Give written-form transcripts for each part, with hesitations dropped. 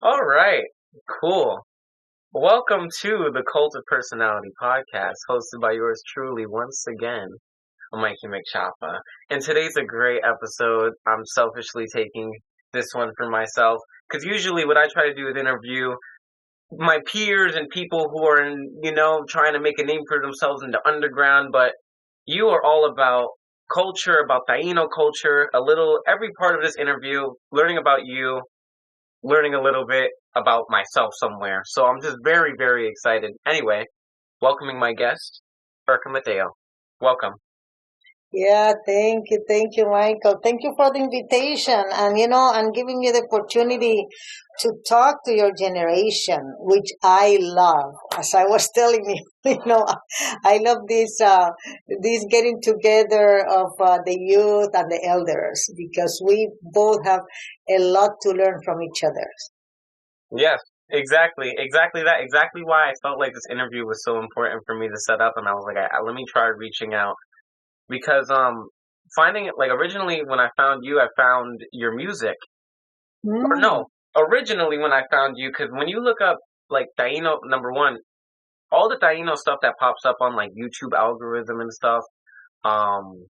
All right, cool. Welcome to the Cult of Personality podcast, hosted by yours truly once again, Mikeymcchoppa. And today's a great episode. I'm selfishly taking this one for myself because usually what I try to do is interview my peers and people who are trying to make a name for themselves in the underground, but you are all about culture, about TAINO culture, every part of this interview, learning about you, learning a little bit about myself somewhere. So I'm just very, very excited. Anyway, welcoming my guest, Irka Mateo. Welcome. Yeah, thank you, Michael. Thank you for the invitation and giving me the opportunity to talk to your generation, which I love. As I was telling you, I love this getting together of the youth and the elders because we both have a lot to learn from each other. Yes, exactly that. Exactly why I felt like this interview was so important for me to set up, and I was like, let me try reaching out because finding it like originally when I found you, I found your music. Or Mm. no, originally when I found you, because when you look up like Taino, number one, all the Taino stuff that pops up on like YouTube algorithm and stuff, um,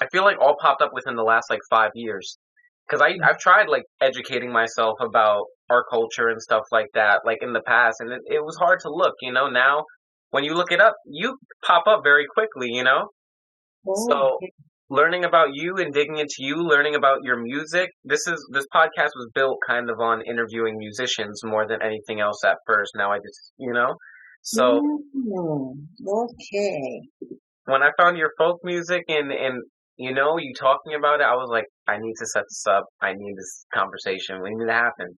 I feel like all popped up within the last like 5 years. Because I've tried like educating myself about our culture and stuff like that, like in the past, and it was hard to look, now when you look it up, you pop up very quickly. Oh, So learning about you and digging into you, learning about your music, this podcast was built kind of on interviewing musicians more than anything else at first. Now I just. So okay. when I found your folk music and you talking about it, I was like, I need to set this up. I need this conversation. We need to happen.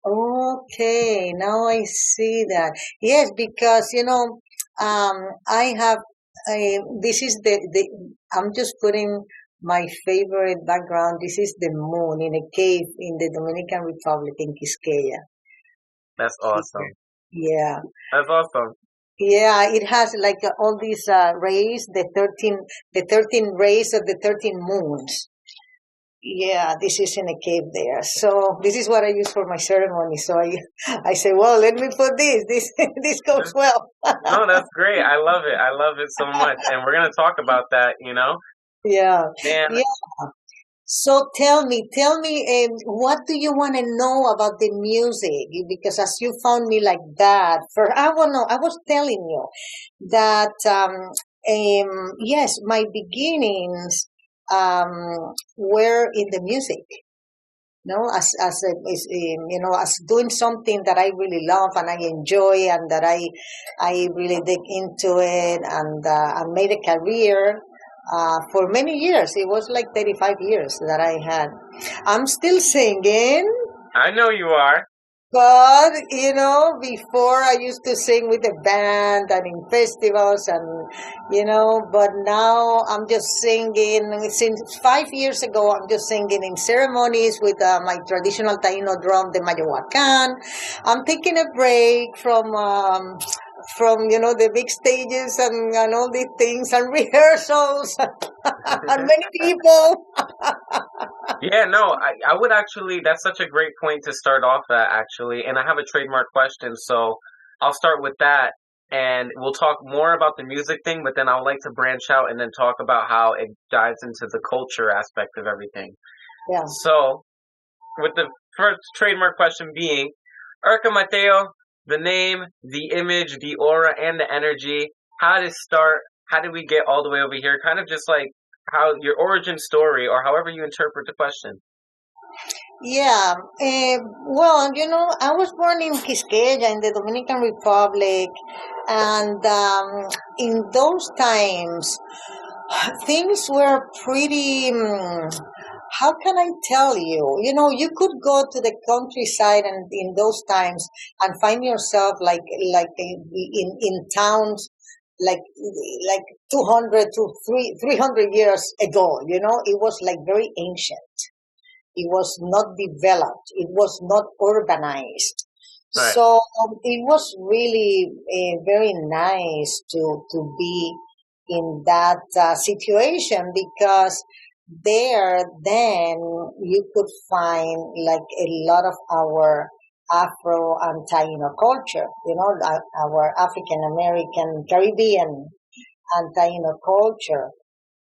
Okay, now I see that. Yes, because I have this is the I'm just putting my favorite background. This is the moon in a cave in the Dominican Republic in Kiskeya. That's awesome. Yeah. That's awesome. Yeah, it has like all these rays, the 13 rays of the 13 moons. Yeah, this is in a cave there. So this is what I use for my ceremony. So I say, well, let me put this. This this goes well. No, that's great. I love it. I love it so much. And we're gonna talk about that. Yeah, And yeah. So tell me, what do you want to know about the music? Because as you found me like that, I want know. I was telling you that yes, my beginnings were in the music. No, as doing something that I really love and I enjoy and that I really dig into it and I made a career for many years. It was like 35 years that I had. I'm still singing, I know you are. but before I used to sing with a band and in festivals but now I'm just singing. Since 5 years ago, I'm just singing in ceremonies with my traditional Taino drum, the Mayowacan. I'm taking a break from the big stages and all these things and rehearsals and many people. Yeah, no, I would actually, that's such a great point to start off at, actually. And I have a trademark question, so I'll start with that. And we'll talk more about the music thing, but then I would like to branch out and then talk about how it dives into the culture aspect of everything. Yeah. So, with the first trademark question being, Irka Mateo, the name, the image, the aura, and the energy, how did it start? How did we get all the way over here? Kind of just like how your origin story or however you interpret the question. Yeah, well, I was born in Kiskeya in the Dominican Republic, and in those times, things were pretty. How can I tell you? You could go to the countryside, and in those times, and find yourself like in towns like 200 to 300 years ago. It was like very ancient. It was not developed. It was not urbanized. Right. So it was really very nice to be in that situation because there then you could find like a lot of our Afro and Taino culture, our African American, Caribbean and Taino culture.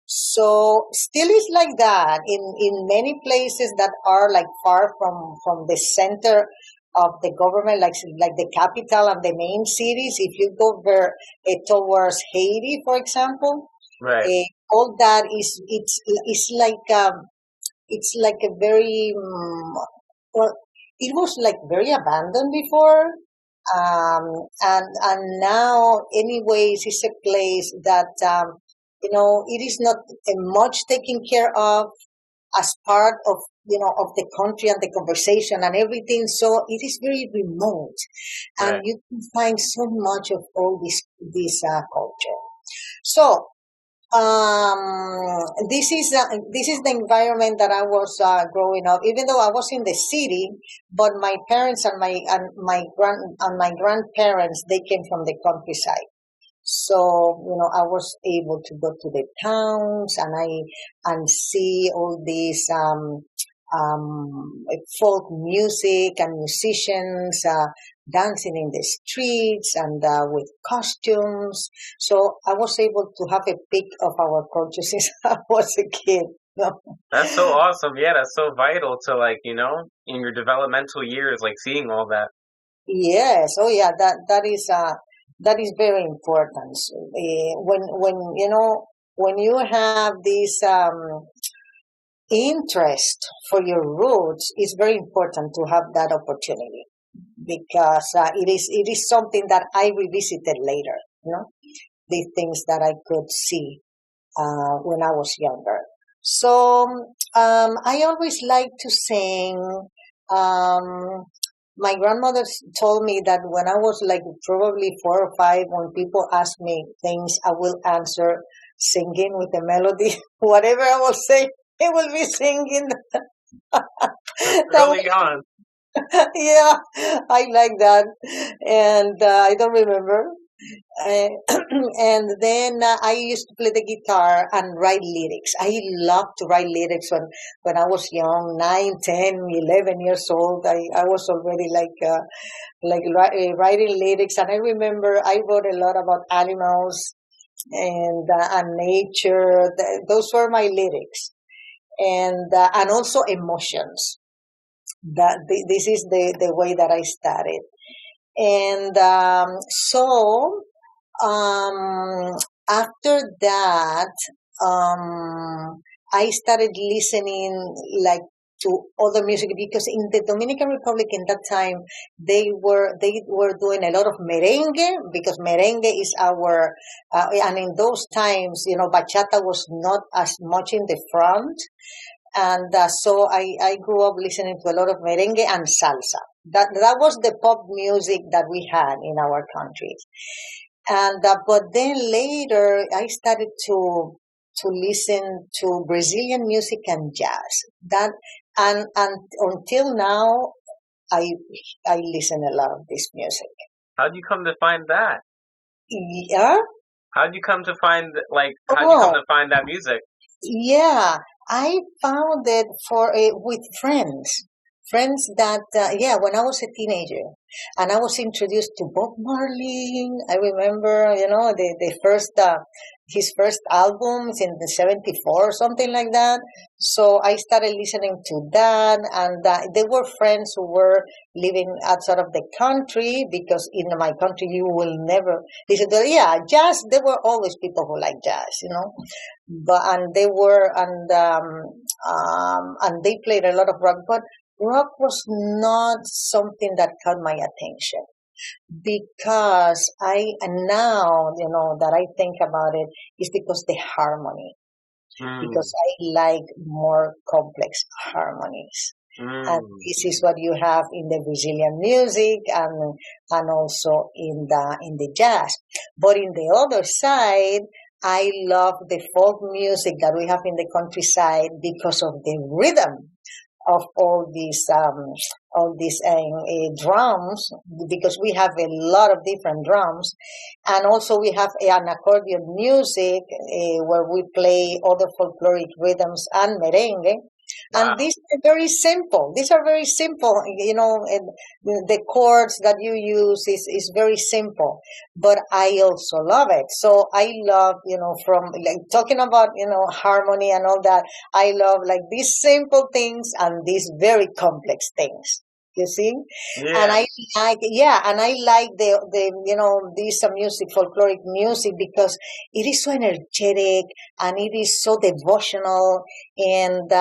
So still is like that in many places that are like far from the center of the government, like the capital and the main cities. If you go there towards Haiti, for example, Right. all that is it's like a very well, it was like very abandoned before, and now anyways it's a place that it is not much taken care of as part of of the country and the conversation and everything. So it is very remote, and Right. you can find so much of all this culture. So this is the environment that I was growing up. Even though I was in the city, but my parents and my grandparents, they came from the countryside. So I was able to go to the towns and see all these folk music and musicians dancing in the streets and with costumes. So I was able to have a peek of our culture since I was a kid. That's so awesome. Yeah, that's so vital to like, in your developmental years, like seeing all that. Yes. Oh, yeah. That is very important. When you have this interest for your roots, it's very important to have that opportunity because it is something that I revisited later. The things that I could see when I was younger. So I always like to sing. My grandmother told me that when I was like probably 4 or 5, when people ask me things, I will answer singing with a melody. Whatever I will say, I will be singing. Early on. Yeah, I like that. And I don't remember. Uh, and then I used to play the guitar and write lyrics. I loved to write lyrics when I was young, 9, 10, 11 years old. I was already writing lyrics. And I remember I wrote a lot about animals and nature. Those were my lyrics. And also emotions. This is the way that I started. And so after that, I started listening like to other music because in the Dominican Republic in that time they were doing a lot of merengue because merengue is our and in those times bachata was not as much in the front, and so I grew up listening to a lot of merengue and salsa. That was the pop music that we had in our country. And but then later I started to listen to Brazilian music and jazz. That and until now I I listen a lot of this music. How'd you come to find that? Yeah. How'd you come to find how'd you come Oh, to find that music? yeah, I found it with friends that when I was a teenager, and I was introduced to Bob Marley. I remember, the first his first albums in the '74 or something like that. So I started listening to that, and there were friends who were living outside of the country because in my country you will never listen to jazz. There were always people who like jazz. But and they were and they played a lot of rock, but rock was not something that caught my attention because and now that I think about it is because the harmony, Mm, because I like more complex harmonies. And mm. this is what you have in the Brazilian music and also in the jazz. But in the other side, I love the folk music that we have in the countryside because of the rhythm of all these drums, because we have a lot of different drums, and also we have an accordion music where we play other folkloric rhythms and merengue. Wow. And these are very simple. These are very simple, and the chords that you use is very simple, but I also love it. So I love, from like talking about, harmony and all that. I love like these simple things and these very complex things. You see? Yeah. And I like this music, folkloric music, because it is so energetic and it is so devotional and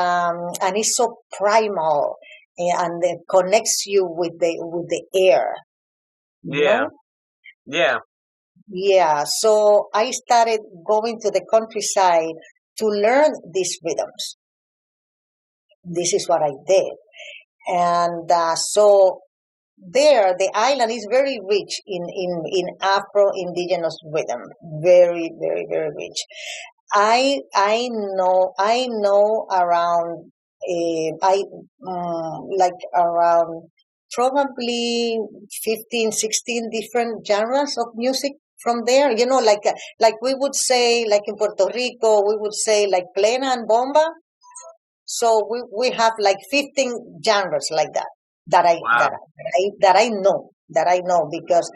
it's so primal and it connects you with the air. You Yeah. know? Yeah. Yeah. So I started going to the countryside to learn these rhythms. This is what I did. And so there, the island is very rich in Afro-Indigenous rhythm. Very, very, very rich. I know around like around probably 15, 16 different genres of music from there. Like we would say, like in Puerto Rico, we would say like plena and bomba. So we have like 15 genres like that that I Wow. that I know because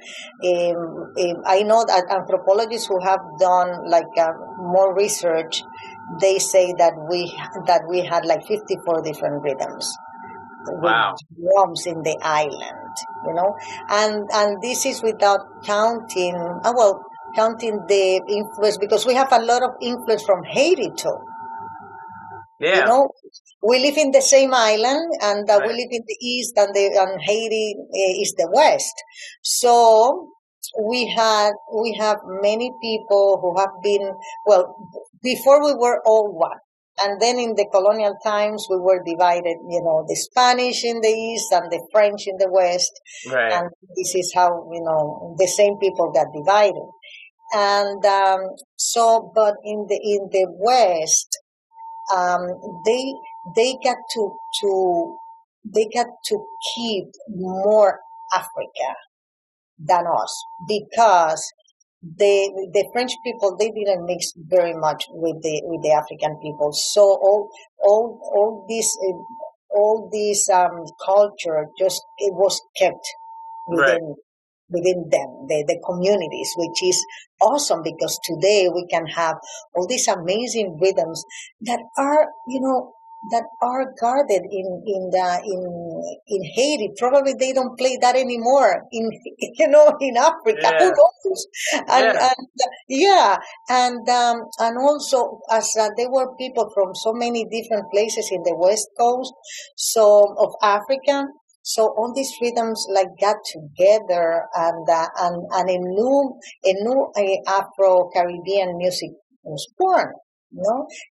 I know that anthropologists who have done like more research, they say that we had like 54 different rhythms Wow. with drums in the island, and this is without counting counting the influence, because we have a lot of influence from Haiti too. Yeah. We live in the same island, and Right. we live in the east, and Haiti is the west. So we have many people who have been, well, before we were all one, and then in the colonial times we were divided. The Spanish in the east and the French in the west, Right. and this is how the same people got divided. And but in the west, um, they they got to keep more Africa than us, because the French people, they didn't mix very much with the African people. So all this culture, just it was kept Right. within them, the communities, which is awesome, because today we can have all these amazing rhythms that are, that are guarded in Haiti. Probably they don't play that anymore in Africa. Who Yeah. knows? And, Yeah. and yeah, and also, as there were people from so many different places in the west coast, so of Africa. So all these rhythms like got together, and a new Afro Caribbean music was born.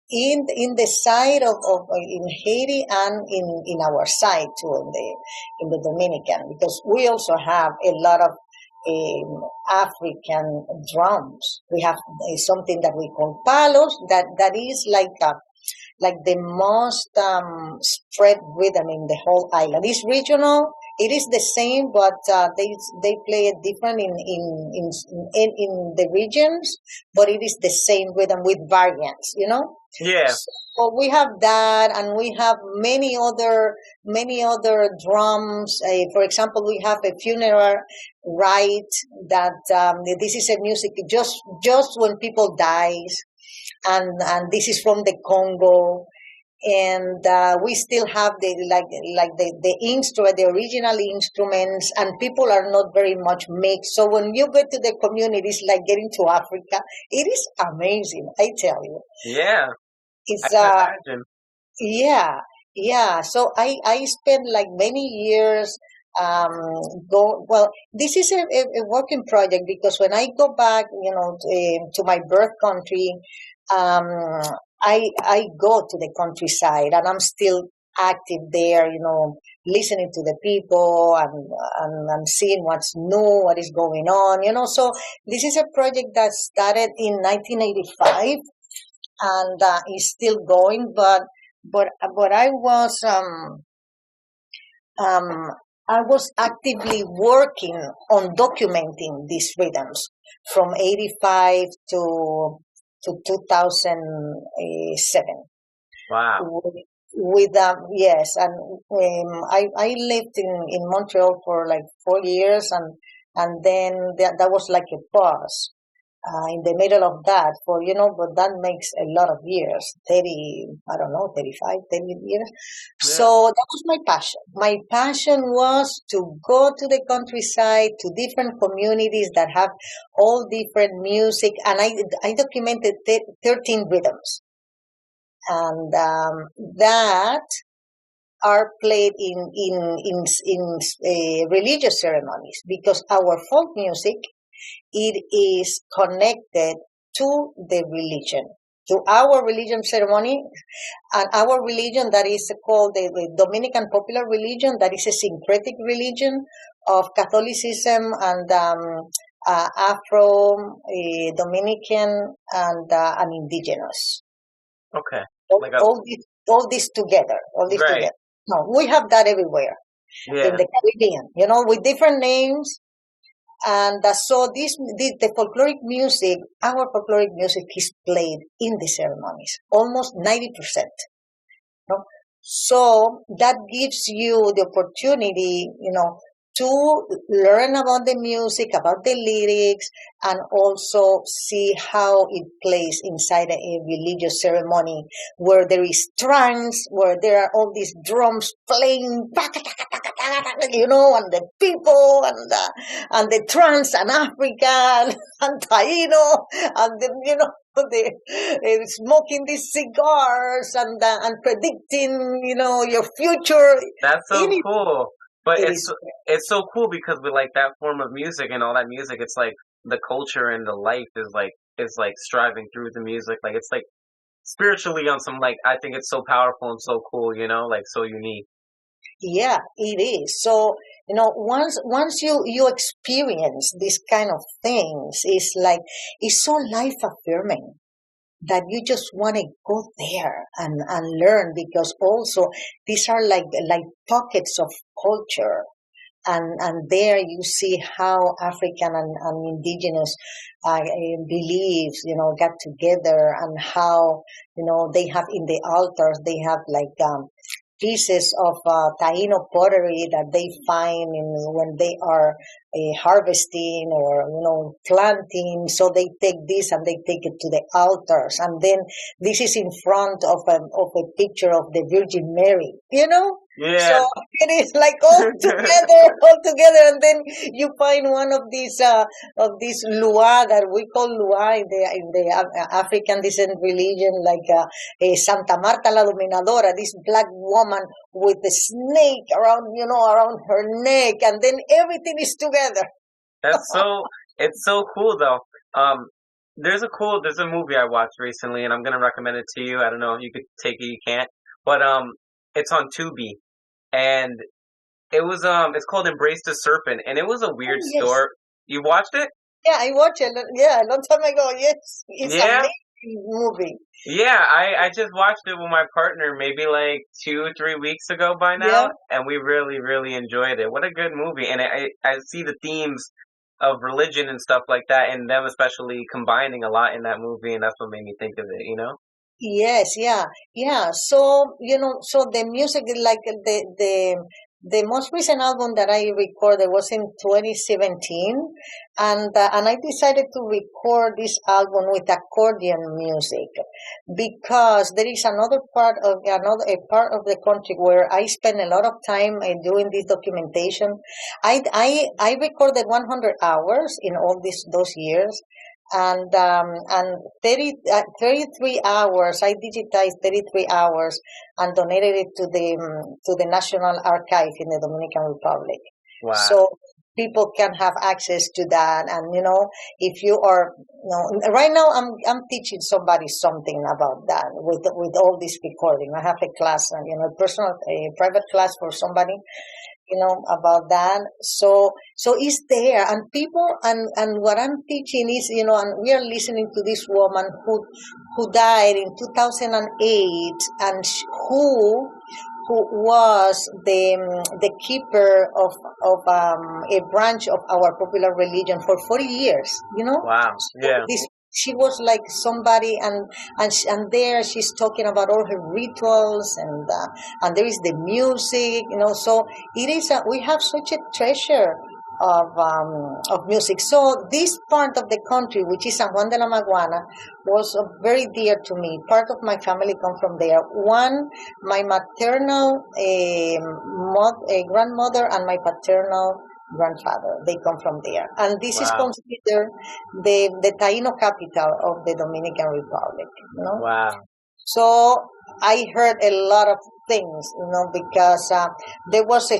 In the side of in Haiti, and in our side too, in the Dominican, because we also have a lot of African drums. We have something that we call palos, that is like the most spread rhythm in the whole island. It's regional. It is the same, but they play it different in the regions. But it is the same rhythm with variants. Yeah. So we have that, and we have many other drums. For example, we have a funeral rite that this is a music just when people dies, and this is from the Congo, and we still have the instrument, the original instruments, and people are not very much mixed. So when you go to the communities, like getting to Africa, it is amazing. I tell you, Yeah. I it's can imagine. yeah. So I spent like many years well, this is a working project, because when I go back, to my birth country, um, I go to the countryside, and I'm still active there, listening to the people, and seeing what's new, what is going on. So this is a project that started in 1985, and is still going, but um, I was actively working on documenting these rhythms from 85 to 2007. Wow. with yes, and I lived in Montreal for like 4 years, and then that was like a pause in the middle of that for but that makes a lot of years, 30, I don't know, 35, 30 years. Yeah. So that was my passion. My passion was to go to the countryside, to different communities that have all different music, and I documented 13 rhythms, and that are played in religious ceremonies, because our folk music, it is connected to the religion, to our religion ceremony, and our religion that is called the Dominican popular religion, that is a syncretic religion of Catholicism and Afro, Dominican, and indigenous. Okay. All, Like all this together, right. No, we have that everywhere Yeah. in the Caribbean, with different names. And so the folkloric music, our folkloric music is played in the ceremonies, almost 90%. No? So that gives you the opportunity, to learn about the music, about the lyrics, and also see how it plays inside a religious ceremony where there is trance, where there are all these drums playing, and the people and the trance and African and Taino and the smoking these cigars and predicting your future. That's so It is. cool. But It it's is. it's so cool because with like that form of music and all that music, it's like the culture and the life is like striving through the music. Like it's like spiritually on some, like, I think it's so powerful and so cool, like so unique. Yeah, it is. So, once you experience this kind of things, it's so life affirming that you just want to go there and learn, because also these are like pockets of culture, and there you see how African and indigenous beliefs got together, and how they have in the altars, they have like pieces of TAINO pottery that they find when they are harvesting or planting. So they take this and they take it to the altars, and then this is in front of a picture of the Virgin Mary. Yeah. So it is like all together, and then you find one of these lua that we call lua in the African descent religion, like Santa Marta la Dominadora, this black woman with the snake around her neck, and then everything is together. That's so it's so cool though. There's a movie I watched recently and I'm gonna recommend it to you. I don't know if you could take it, you can't. But it's on Tubi. And it's called Embrace the Serpent, and it was a weird Yes. story. You watched it? Yeah, I watched it. Yeah, a long time ago. Yes, it's Yeah? amazing movie. Yeah, I just watched it with my partner maybe like 2, 3 weeks ago by Yeah. now, and we really, really enjoyed it. What a good movie. And I see the themes of religion and stuff like that, and them especially combining a lot in that movie, and that's what made me think of it. Yes, yeah, yeah. So so the music, like the most recent album that I recorded was in 2017, and I decided to record this album with accordion music, because there is a part of the country where I spend a lot of time doing this documentation. I recorded 100 hours in all those years, and 33 hours, I digitized 33 hours and donated it to the National Archive in the Dominican Republic. Wow. So people can have access to that. And if you are, right now I'm teaching somebody something about that with all this recording. I have a class, a private class for somebody, about that. So it's there, and people, and what I'm teaching is, and we are listening to this woman who died in 2008, and who was the keeper of a branch of our popular religion for 40 years. Wow. Yeah. This she was like somebody, and there she's talking about all her rituals, and there is the music, So it is we have such a treasure of music. So this part of the country, which is San Juan de la Maguana, was very dear to me. Part of my family come from there. One, my maternal grandmother and my paternal grandfather, they come from there, and this is Wow. considered the TAINO capital of the Dominican Republic. Wow. So I heard a lot of things, because there was a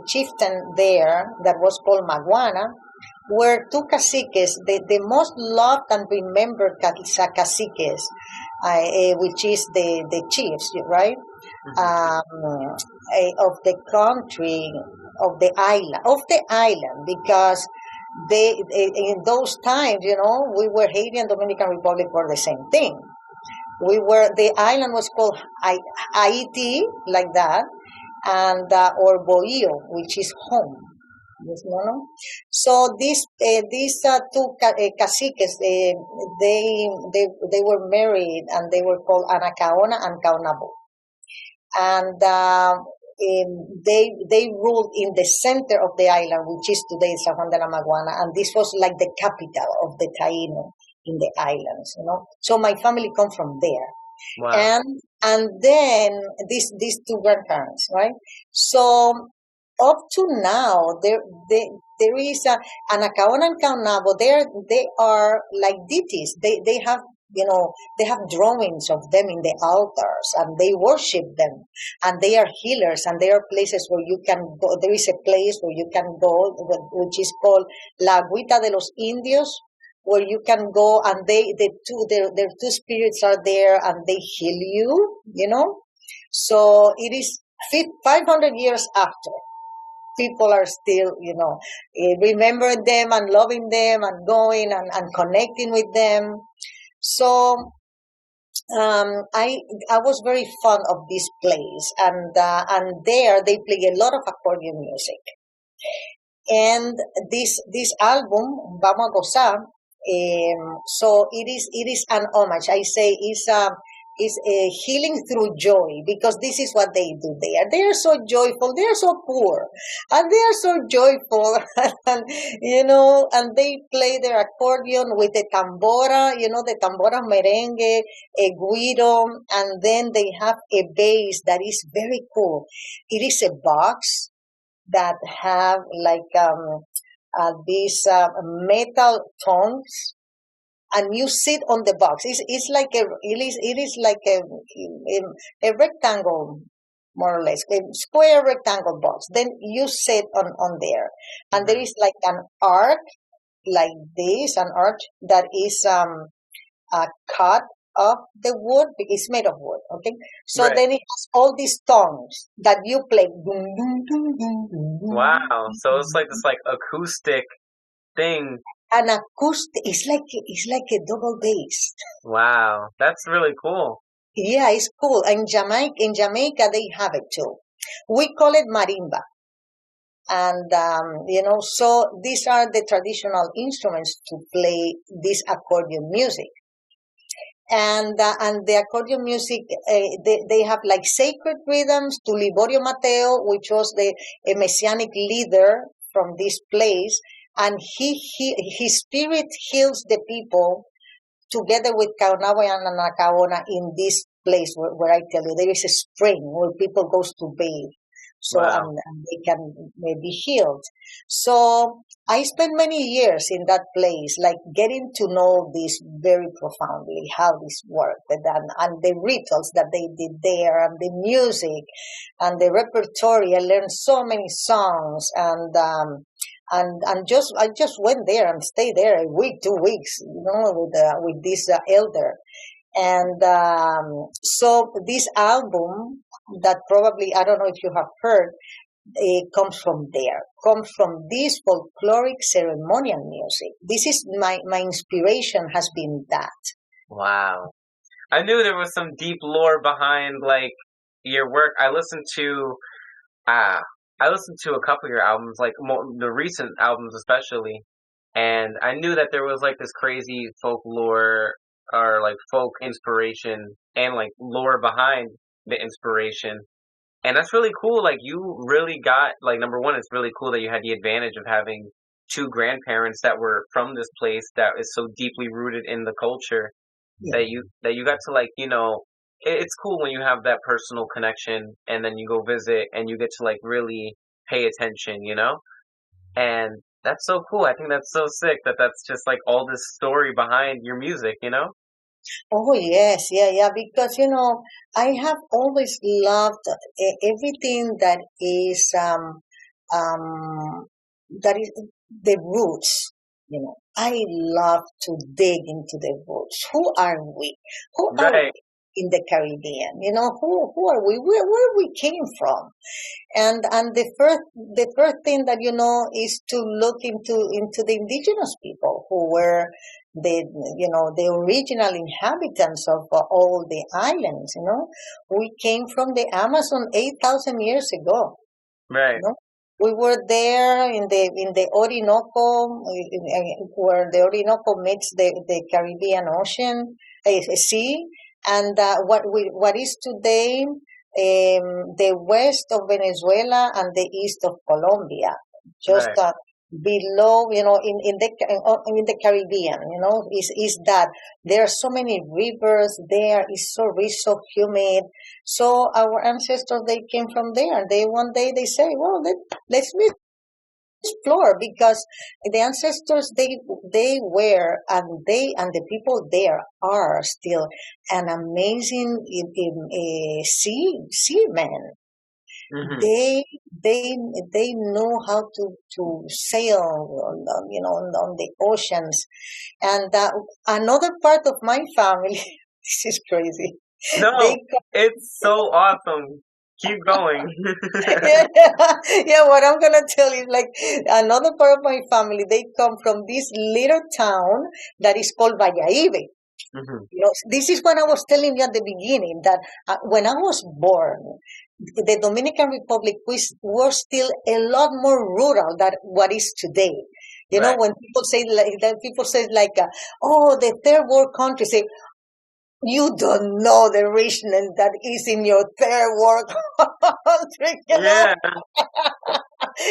chieftain there that was called Maguana, where two caciques, the most loved and remembered caciques, which is the chiefs, right, of the country, of the island, because they in those times, we were Haiti and Dominican Republic were the same thing. The island was called Haiti, like that, and or Bohio, which is home. Yes, no. So these two caciques, they were married, and they were called Anacaona and Caonabo, and they ruled in the center of the island, which is today San Juan de la Maguana, and this was like the capital of the Taino in the islands, So my family come from there. Wow. And then these two grandparents, right? So up to now, there is Anacaona and Caonabo. They are like deities. They have they have drawings of them in the altars, and they worship them, and they are healers, and there are places where you can go. There is a place where you can go, which is called La Agüita de los Indios, where you can go, and their two spirits are there, and they heal you. So it is 500 years after. People are still, remembering them and loving them and going and connecting with them. So I was very fond of this place, and there they play a lot of accordion music. And this album, Vamos a Gozar, so it is an homage. I say is a healing through joy, because this is what they do there. They are so joyful. They are so poor, and they are so joyful, and and they play their accordion with the tambora, the tambora merengue, a guido, and then they have a bass that is very cool. It is a box that have like these metal tongues, and you sit on the box. It's like it is like a rectangle, more or less, a square rectangle box. Then you sit on there, and there is like an arc like this, an arch that is cut of the wood. It's made of wood, okay? So Right. then it has all these tones that you play. Dum, dum, dum, dum, dum, dum, Wow. So it's like this acoustic thing. an acoustic. It's like a double bass. Wow. That's really cool. Yeah, it's cool. In Jamaica, they have it too. We call it marimba. And, so these are the traditional instruments to play this accordion music. And the accordion music, they have like sacred rhythms to Liborio Mateo, which was a messianic leader from this place. And his spirit heals the people together with Caonabo and Anacaona in this place where I tell you there is a spring where people goes to bathe. So Wow. and they can be healed. So I spent many years in that place, like getting to know this very profoundly, how this worked, and the rituals that they did there, and the music, and the repertoire. I learned so many songs, and I just went there and stayed there a week, 2 weeks, with this elder. And so this album that probably, I don't know if you have heard, it comes from there, comes from this folkloric ceremonial music. This is my inspiration has been that. Wow. I knew there was some deep lore behind like your work. I listened to a couple of your albums, like the recent albums especially, and I knew that there was like this crazy folklore or like folk inspiration and like lore behind the inspiration. And that's really cool. Like you really got like number one, it's really cool that you had the advantage of having two grandparents that were from this place that is so deeply rooted in the culture Yeah. that you got to like, it's cool when you have that personal connection and then you go visit and you get to like really pay attention, And that's so cool. I think that's so sick that that's just like all this story behind your music. Oh yes, yeah, yeah. Because I have always loved everything um that is the roots. I love to dig into the roots. Who are we? Who are Right. we in the Caribbean? Who are we? Where we came from? And the first thing that is to look into the indigenous people who were the original inhabitants of all the islands. We came from the Amazon 8,000 years ago. Right. We were there in the Orinoco, where the Orinoco meets the Caribbean Ocean, sea, and what is today the west of Venezuela and the east of Colombia, just Right. below, in the Caribbean, is that there are so many rivers there. It's so rich, so humid. So our ancestors, they came from there. They one day they say, well, let's explore, because the ancestors, they were, and the people there are still an amazing seamen. Hmm. They they know how to sail on the oceans. And another part of my family, this is crazy. They No, it's so awesome. Keep going. yeah, yeah, what I'm gonna tell you, like, another part of my family, they come from this little town that is called Valladolid. Hmm. This is what I was telling you at the beginning, that when I was born, the Dominican Republic was still a lot more rural than what is today. Right. When people say like, oh, the third world country, say, you don't know the richness that is in your third world country. Yeah.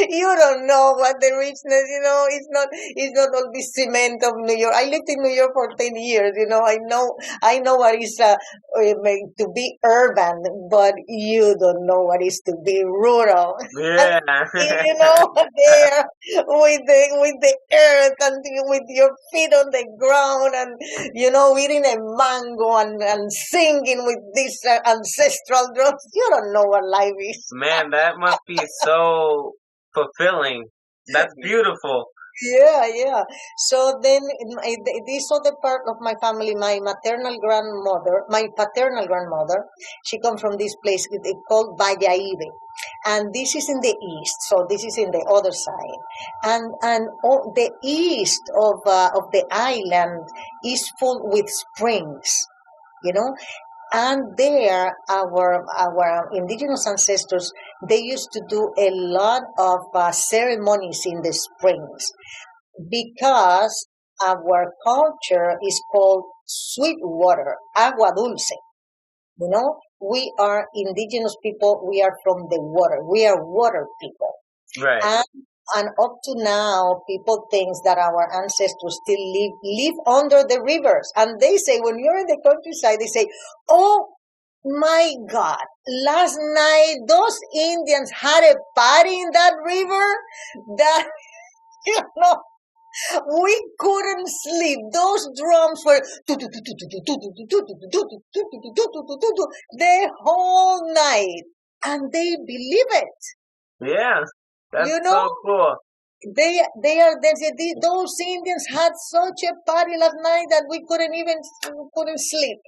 You don't know what the richness, it's not all this cement of New York. I lived in New York for 10 years. I know what is to be urban, but you don't know what is to be rural. And Yeah. there with the earth, and with your feet on the ground, and eating a mango, and singing with these ancestral drums. You don't know what life is. Man, that must be so fulfilling. That's beautiful. Yeah, yeah. So then, this other part of my family, my paternal grandmother, she come from this place called Valladolid, and this is in the east. So this is in the other side, and the east of the island is full with springs. You know, and there, our indigenous ancestors, they used to do a lot of ceremonies in the springs, because our culture is called sweet water, agua dulce. We are indigenous people. We are from the water. We are water people. Right. And up to now, people think that our ancestors still live under the rivers. And they say, when you're in the countryside, they say, oh my God, last night those Indians had a party in that river that, you know, we couldn't sleep. Those drums were the whole night. And they believe it. Yeah. That's You so know, cool. those Indians had such a party last night that we couldn't sleep.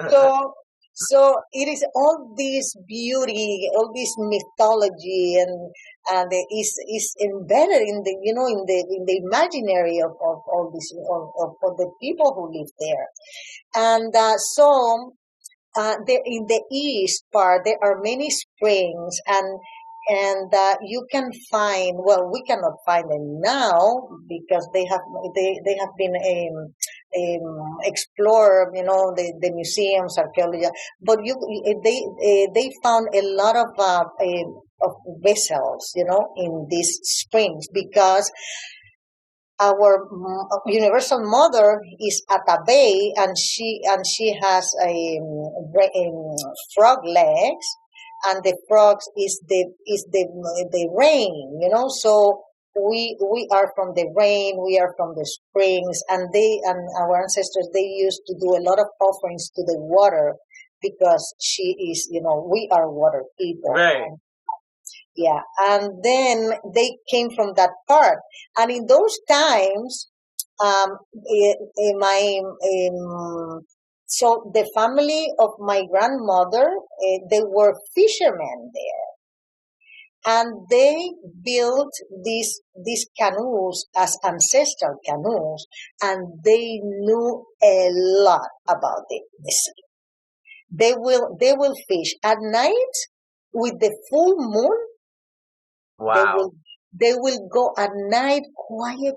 So so it is all this beauty, all this mythology, and it is embedded in the imaginary of all this of the people who live there. And in the east part there are many springs, and and you can find, well, we cannot find them now because they have been explored, the museums, archaeology, but they found a lot of vessels, in these springs, because our universal mother is at a bay, and she has frog legs, and the frogs is the rain, so we are from the rain, we are from the springs, and our ancestors, they used to do a lot of offerings to the water, because she is, we are water people. Right. Yeah, and then they came from that part, and in those times, my so the family of my grandmother, they were fishermen there, and they built these canoes as ancestral canoes, and they knew a lot about the sea. They will fish at night with the full moon. They Wow. will go at night, quiet,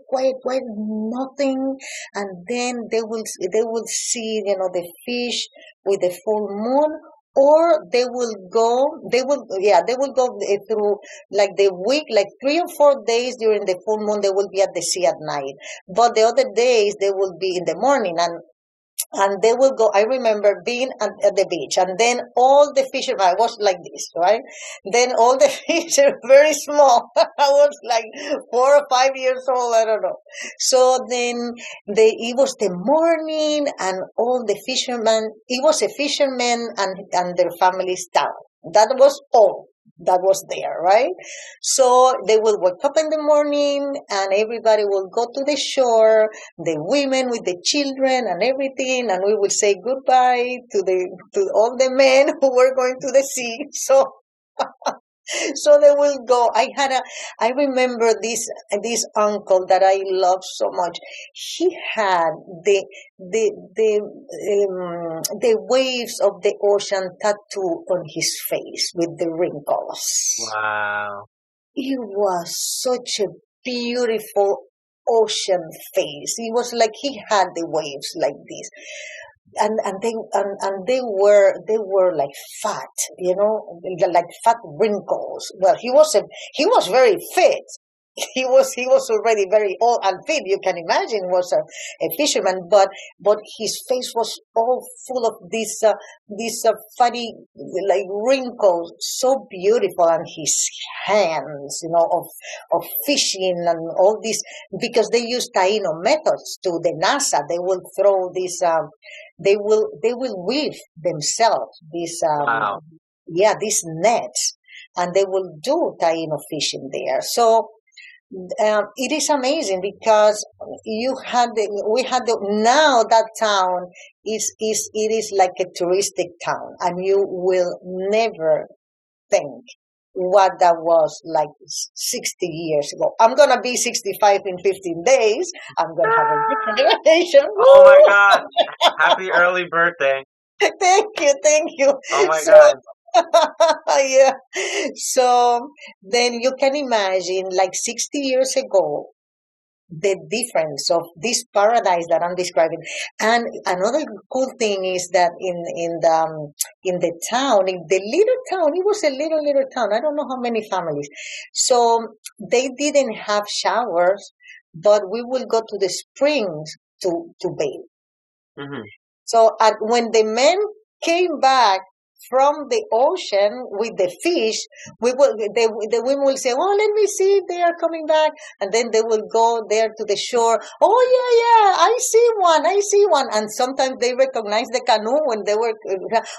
nothing, and then they will see, the fish with the full moon, or they will go through like the week, like 3 or 4 days during the full moon. They will be at the sea at night, but the other days they will be in the morning, and they will go. I remember being at the beach, and then all the fishermen, I was like this, right? Then all the fish are very small. I was like 4 or 5 years old, I don't know. So then it was the morning, and all the fishermen, it was a fisherman and their families down. That was all that was there, right? So they will wake up in the morning, and everybody will go to the shore, the women with the children and everything, and we will say goodbye to all the men who were going to the sea. So they will go. I remember this uncle that I love so much. He had the waves of the ocean tattoo on his face with the wrinkles. Wow. It was such a beautiful ocean face. It was like he had the waves like this, and they were like fat, like fat wrinkles. Well, he was very fit. He was already very old and fit. You can imagine, he was a fisherman, but his face was all full of these funny like wrinkles, so beautiful, and his hands, of fishing and all this, because they use TAINO methods to the NASA. They will throw this. They will weave themselves these Wow. these nets, and they will do TAINO fishing there. So it is amazing, because we had now that town is like a touristic town, and you will never think what that was like 60 years ago. I'm gonna be 65 in 15 days. I'm gonna have a different vacation. Oh my God. Happy early birthday. Thank you. Oh my So God. yeah. So then you can imagine, like 60 years ago, the difference of this paradise that I'm describing. And another cool thing is that in the town, in the little town, it was a little town. I don't know how many families. So they didn't have showers, but we will go to the springs to bathe. Hmm. So when the men came back from the ocean with the fish, the women will say, "Oh, let me see if they are coming back," and then they will go there to the shore. "Oh yeah, I see one," and sometimes they recognize the canoe when they were.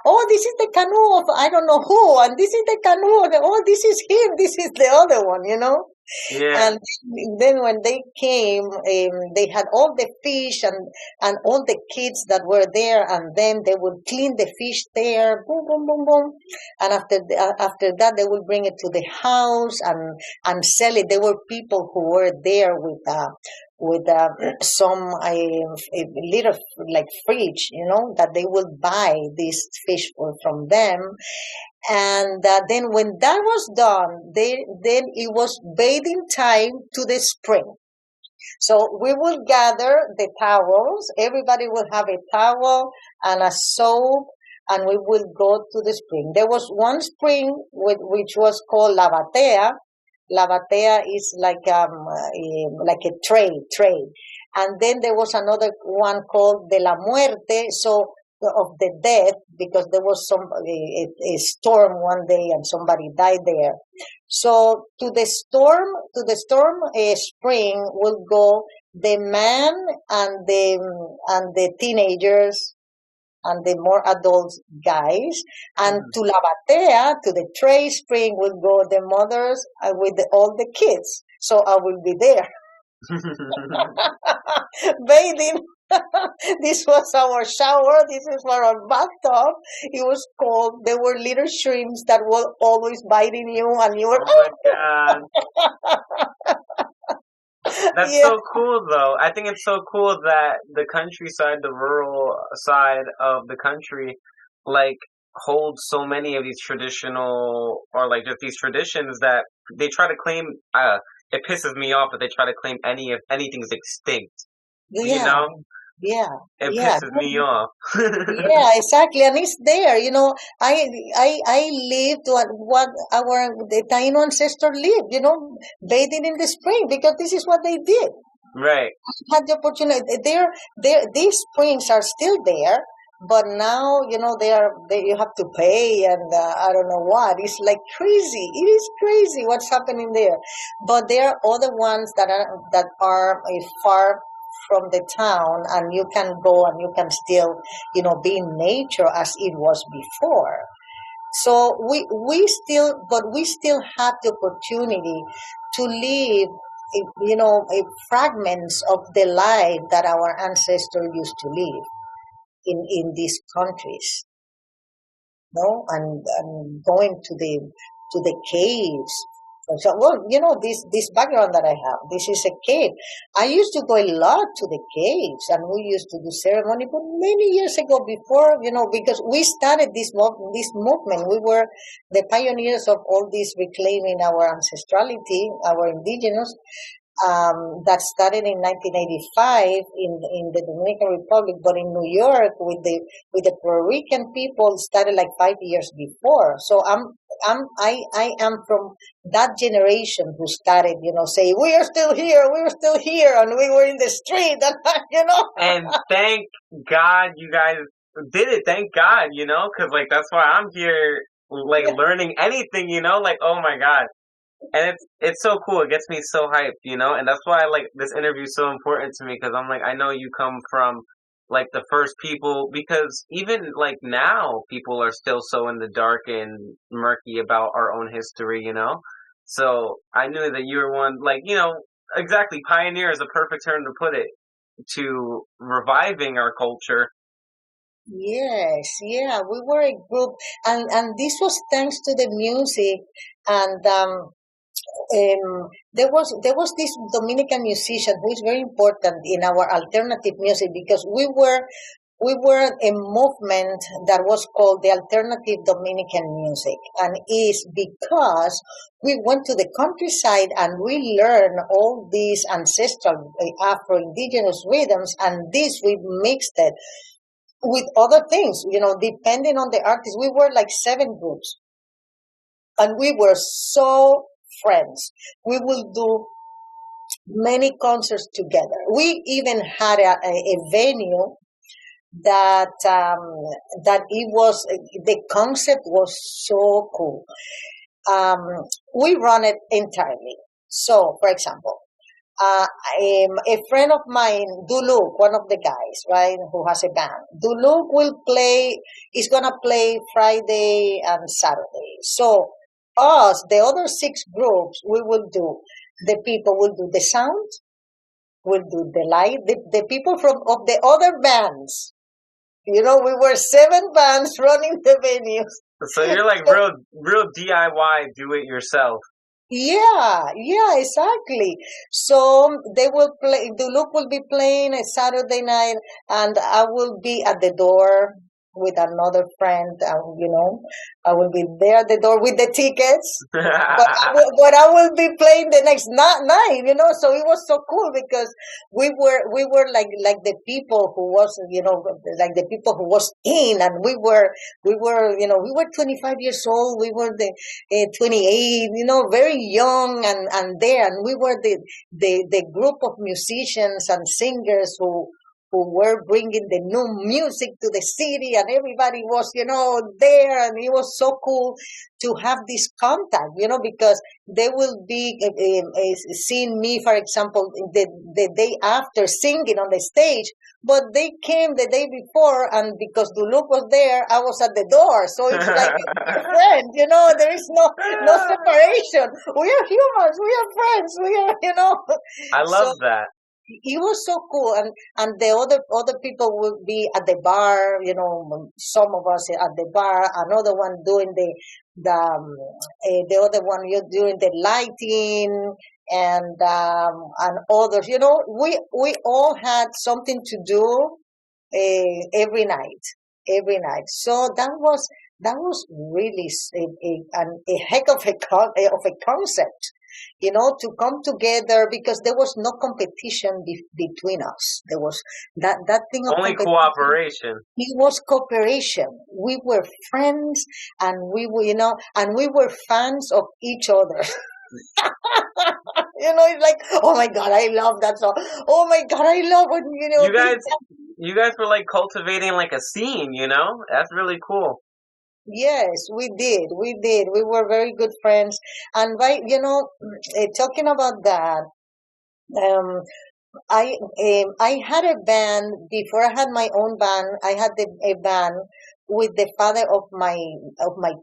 "Oh, this is the canoe of I don't know who," and this is the canoe. Oh, this is him. This is the other one. Yeah. And then when they came, they had all the fish and all the kids that were there, and then they would clean the fish there, boom, boom, boom, boom, and after that they would bring it to the house and sell it. There were people who were there with some a little like fridge, that they will buy this fish from them, And then when that was done, then it was bathing time to the spring. So we will gather the towels. Everybody will have a towel and a soap, and we will go to the spring. There was one spring which was called La Batea. La Batea is like a tray. And then there was another one called De la Muerte, so of the death, because there was a storm one day and somebody died there. So to the storm spring will go the man and the teenagers and the more adult guys, and to La Batea, to the tray spring, will go the mothers with all the kids. So I will be there bathing. This was our shower. This is our bathtub. It was cold. There were little shrimps that were always biting you, and you were. Oh my God. That's Yeah. so cool, though. I think it's so cool that the countryside, the rural side of the country, like holds so many of these traditional or like just these traditions that they try to claim. It pisses me off that they try to claim anything's extinct. You Yeah, know, yeah, it yeah. pisses me off. Yeah, exactly, and it's there. I lived what our the Taino ancestor lived. Bathing in the spring because this is what they did. Right. Had the opportunity. These springs are still there, but now you have to pay, and I don't know what. It's like crazy. It is crazy what's happening there. But there are other ones that are far from the town, and you can go and you can still be in nature as it was before. So we still have the opportunity to live, fragments of the life that our ancestors used to live in these countries. No, and going to the caves. So, well, this background that I have. This is a cave. I used to go a lot to the caves, and we used to do ceremony, but many years ago, before because we started this movement. We were the pioneers of all this reclaiming our ancestrality, our indigenous. That started in 1985 in the Dominican Republic, but in New York with the Puerto Rican people started like 5 years before. So I am from that generation who started, say we are still here, and we were in the street, and And thank God you guys did it. Thank God, because like that's why I'm here, like learning anything, like oh my God. And it's so cool. It gets me so hyped, and that's why like this interview is so important to me because I'm like I know you come from like the first people because even like now people are still so in the dark and murky about our own history. So I knew that you were one like exactly pioneer is a perfect term to put it to reviving our culture. Yes, yeah, we were a group, and this was thanks to the music, and there was this Dominican musician who is very important in our alternative music because we were a movement that was called the alternative Dominican music, and is because we went to the countryside and we learned all these ancestral Afro-Indigenous rhythms, and this we mixed it with other things, depending on the artist. We were like 7 groups, and we were so friends. We will do many concerts together. We even had a venue that it was the concept was so cool. Um, we run it entirely. So, for example, uh, a friend of mine, Duluk, one of the guys, right, who has a band. Duluk is gonna play Friday and Saturday. So us, the other 6 groups, we will do. The people will do the sound, will do the light. The people of the other bands. We were 7 bands running the venues. So you're like real DIY, do it yourself. Yeah, exactly. So they will play. Duluc will be playing a Saturday night, and I will be at the door with another friend. I will be there at the door with the tickets, but I will be playing the next night. So it was so cool because we were like the people who was like the people who was in, and we were 25 years old. We were the 28, very young, and there, and we were the group of musicians and singers who were bringing the new music to the city, and everybody was, there, and it was so cool to have this contact, because they will be seeing me, for example, the day after singing on the stage, but they came the day before, and because Duluc was there, I was at the door, so it's like we're friends, there is no separation. We are humans, we are friends, we are, I love that. It was so cool, and the other people would be at the bar. Some of us at the bar, another one doing the other one doing the lighting, and others. We all had something to do every night, every night. So that was really a heck of a concept, to come together, because there was no competition between us. There was that thing of only cooperation. It was cooperation. We were friends, and we were fans of each other. It's like, oh my God, I love that song. Oh my God, I love it. You guys were like cultivating like a scene. That's really cool. Yes, we did. We did. We were very good friends. And talking about that, um, I had a band before I had my own band. I had a band with the father of my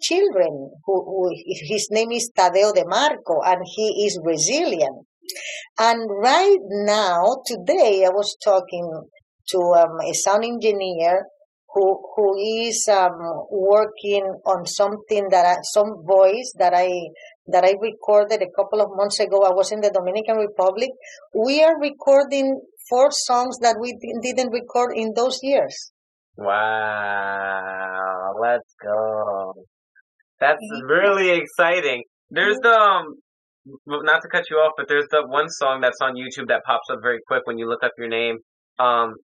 children, who his name is Tadeo de Marco, and he is Brazilian. And right now, today, I was talking to a sound engineer who is working on some voice that I recorded a couple of months ago. I was in the Dominican Republic. We are recording 4 songs that we didn't record in those years. Wow, let's go. That's really exciting. There's not to cut you off, but there's the one song that's on YouTube that pops up very quick when you look up your name.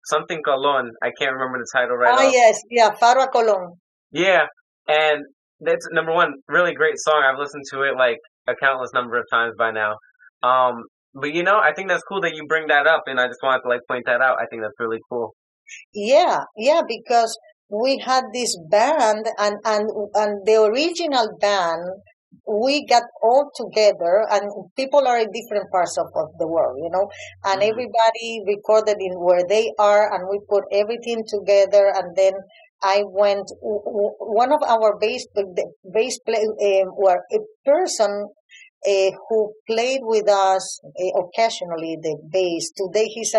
Something Colon. I can't remember the title right off. Yes, yeah, Faro a Colon. Yeah, and that's number one, really great song. I've listened to it like a countless number of times by now. But I think that's cool that you bring that up, and I just wanted to like point that out. I think that's really cool. Yeah, because we had this band, and the original band, we got all together, and people are in different parts of the world, and everybody recorded in where they are, and we put everything together, and then I went, one of our bass play, were a person who played with us occasionally the bass. Today he's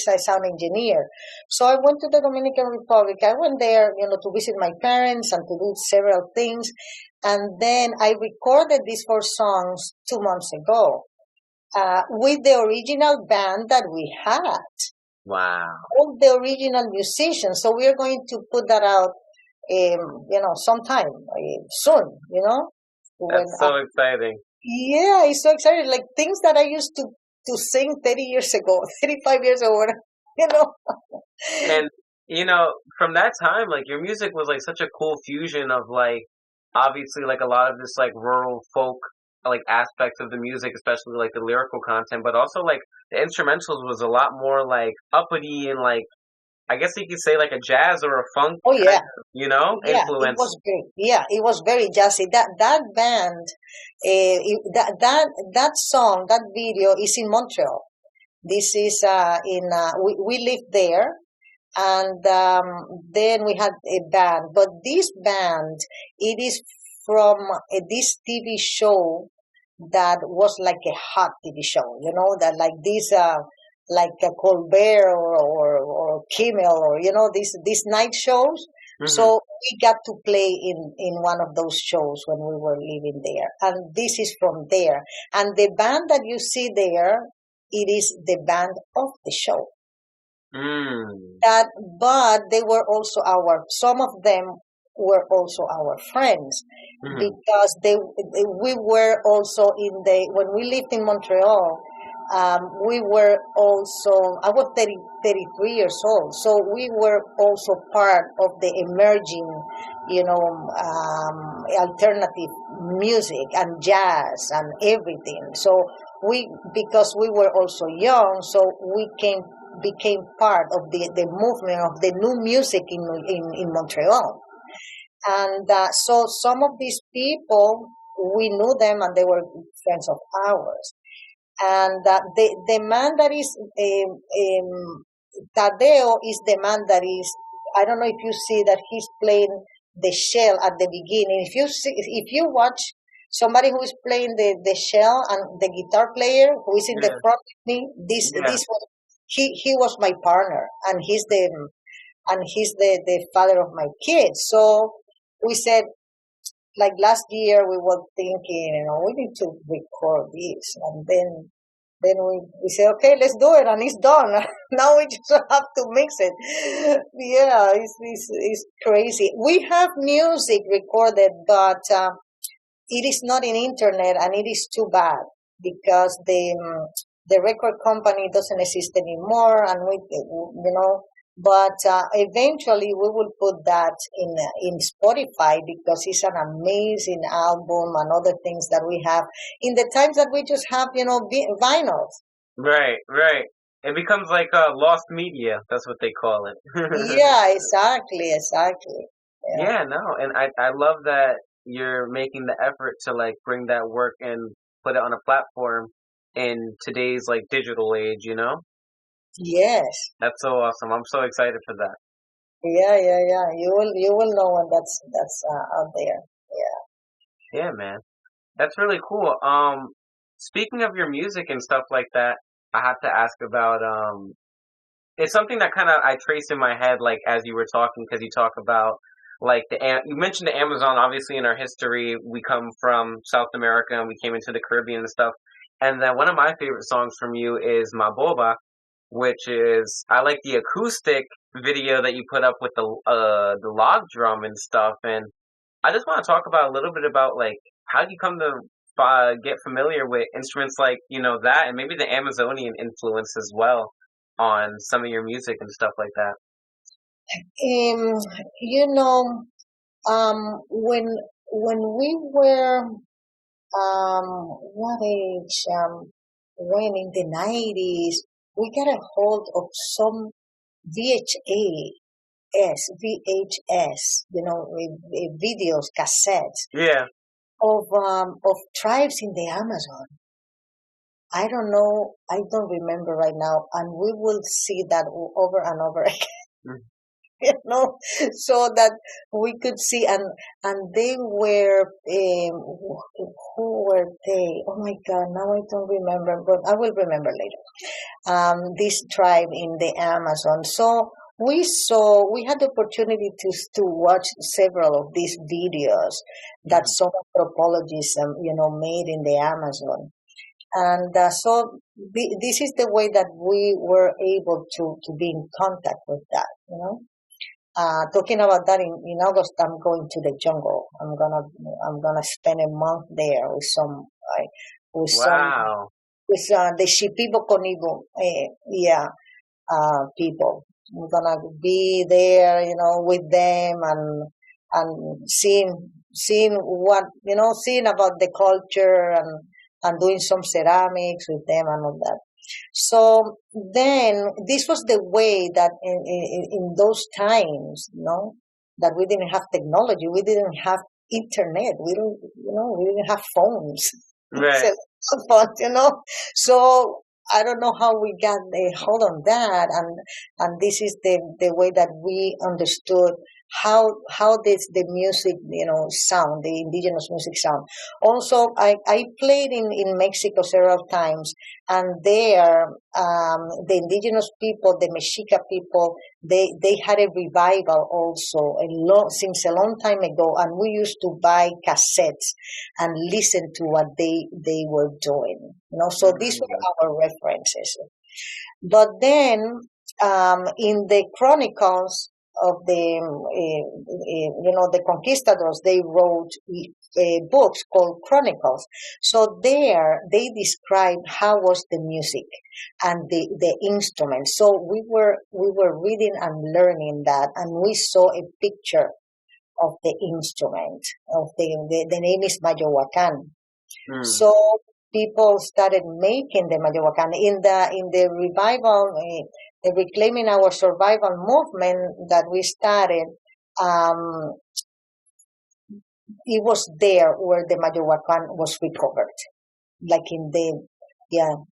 a sound engineer. So I went to the Dominican Republic. I went there, to visit my parents and to do several things. And then I recorded these 4 songs 2 months ago with the original band that we had. Wow. All the original musicians. So we are going to put that out, sometime soon, That's so exciting. Yeah, it's so exciting. Like things that I used to sing 30 years ago, 35 years ago, And, from that time, like your music was like such a cool fusion of like, obviously like a lot of this like rural folk like aspects of the music, especially like the lyrical content, but also like the instrumentals was a lot more like uppity and like, I guess you could say like a jazz or a funk yeah. influence. It was great. Yeah, it was very jazzy. That band, that song, that video is in Montreal. This is we lived there, and then we had a band. But this band, it is from this TV show that was like a hot TV show, that like this like a Colbert or Kimmel, or these night shows. So we got to play in one of those shows when we were living there, and this is from there. And the band that you see there, it is the band of the show. Mm. That, but they were also some of them were also our friends, Mm. because we were also when we lived in Montreal. We were also, I was 33 years old, so we were also part of the emerging, alternative music and jazz and everything. So because we were also young, so we became part of the movement of the new music in Montreal. And so some of these people, we knew them and they were friends of ours. And the man that is Tadeo is the man that is, I don't know if you see that he's playing the shell at the beginning. If you watch somebody who is playing the shell and the guitar player who is in the Yeah. front with me, Yeah. this was he was my partner, and he's the father of my kids. So we said, like last year, we were thinking, we need to record this, and then we say, okay, let's do it, and it's done. Now we just have to mix it. Yeah, it's crazy. We have music recorded, but it is not in internet, and it is too bad because the record company doesn't exist anymore, and But eventually, we will put that in Spotify because it's an amazing album and other things that we have. In the times that we just have, vinyls. Right. Right. It becomes like lost media. That's what they call it. Yeah, exactly. Yeah. Yeah. No. And I love that you're making the effort to like bring that work and put it on a platform in today's like digital age. Yes. That's so awesome. I'm so excited for that. Yeah. You will know when that's out there. Yeah, man. That's really cool. Speaking of your music and stuff like that, I have to ask about it's something that kind of I trace in my head like as you were talking because you talk about like you mentioned the Amazon. Obviously, in our history, we come from South America and we came into the Caribbean and stuff. And then one of my favorite songs from you is Maboba, which is I like the acoustic video that you put up with the log drum and stuff. And I just want to talk about a little bit about like how you come to get familiar with instruments like that, and maybe the Amazonian influence as well on some of your music and stuff like that. Um, you know, when we were what age? When in the 90s, we got a hold of some VHS, videos, cassettes Yeah. of tribes in the Amazon. I don't know, I don't remember right now, and we will see that over and over Mm. so that we could see, and they were who were they? Oh my God, now I don't remember, but I will remember later. This tribe in the Amazon. So we had the opportunity to watch several of these videos that Mhm. some anthropologists made in the Amazon. And so this is the way that we were able to be in contact with that. Talking about that, in August, I'm going to the jungle. I'm gonna spend a month there with with some Wow. with the Shipibo Konibo, people. I'm gonna be there, with them, and seeing seeing about the culture, and doing some ceramics with them and all that. So then this was the way that in those times, that we didn't have technology, we didn't have internet, we didn't have phones, Right. cell phones. So I don't know how we got a hold on that, and this is the way that we understood how this the music sound, the indigenous music sound. Also, I played in Mexico several times, and there the indigenous people, the Mexica people, they had a revival also since a long time ago, and we used to buy cassettes and listen to what they were doing. So these Mm. were our references. But then in the chronicles of the conquistadors, they wrote books called chronicles. So there they describe how was the music and the instruments. So we were reading and learning that, and we saw a picture of the instrument. Of the name is Mayohuacan. So people started making the Mayohuacan in the revival, the reclaiming our survival movement that we started. Um, it was there where the Mayohuacan was recovered, like in the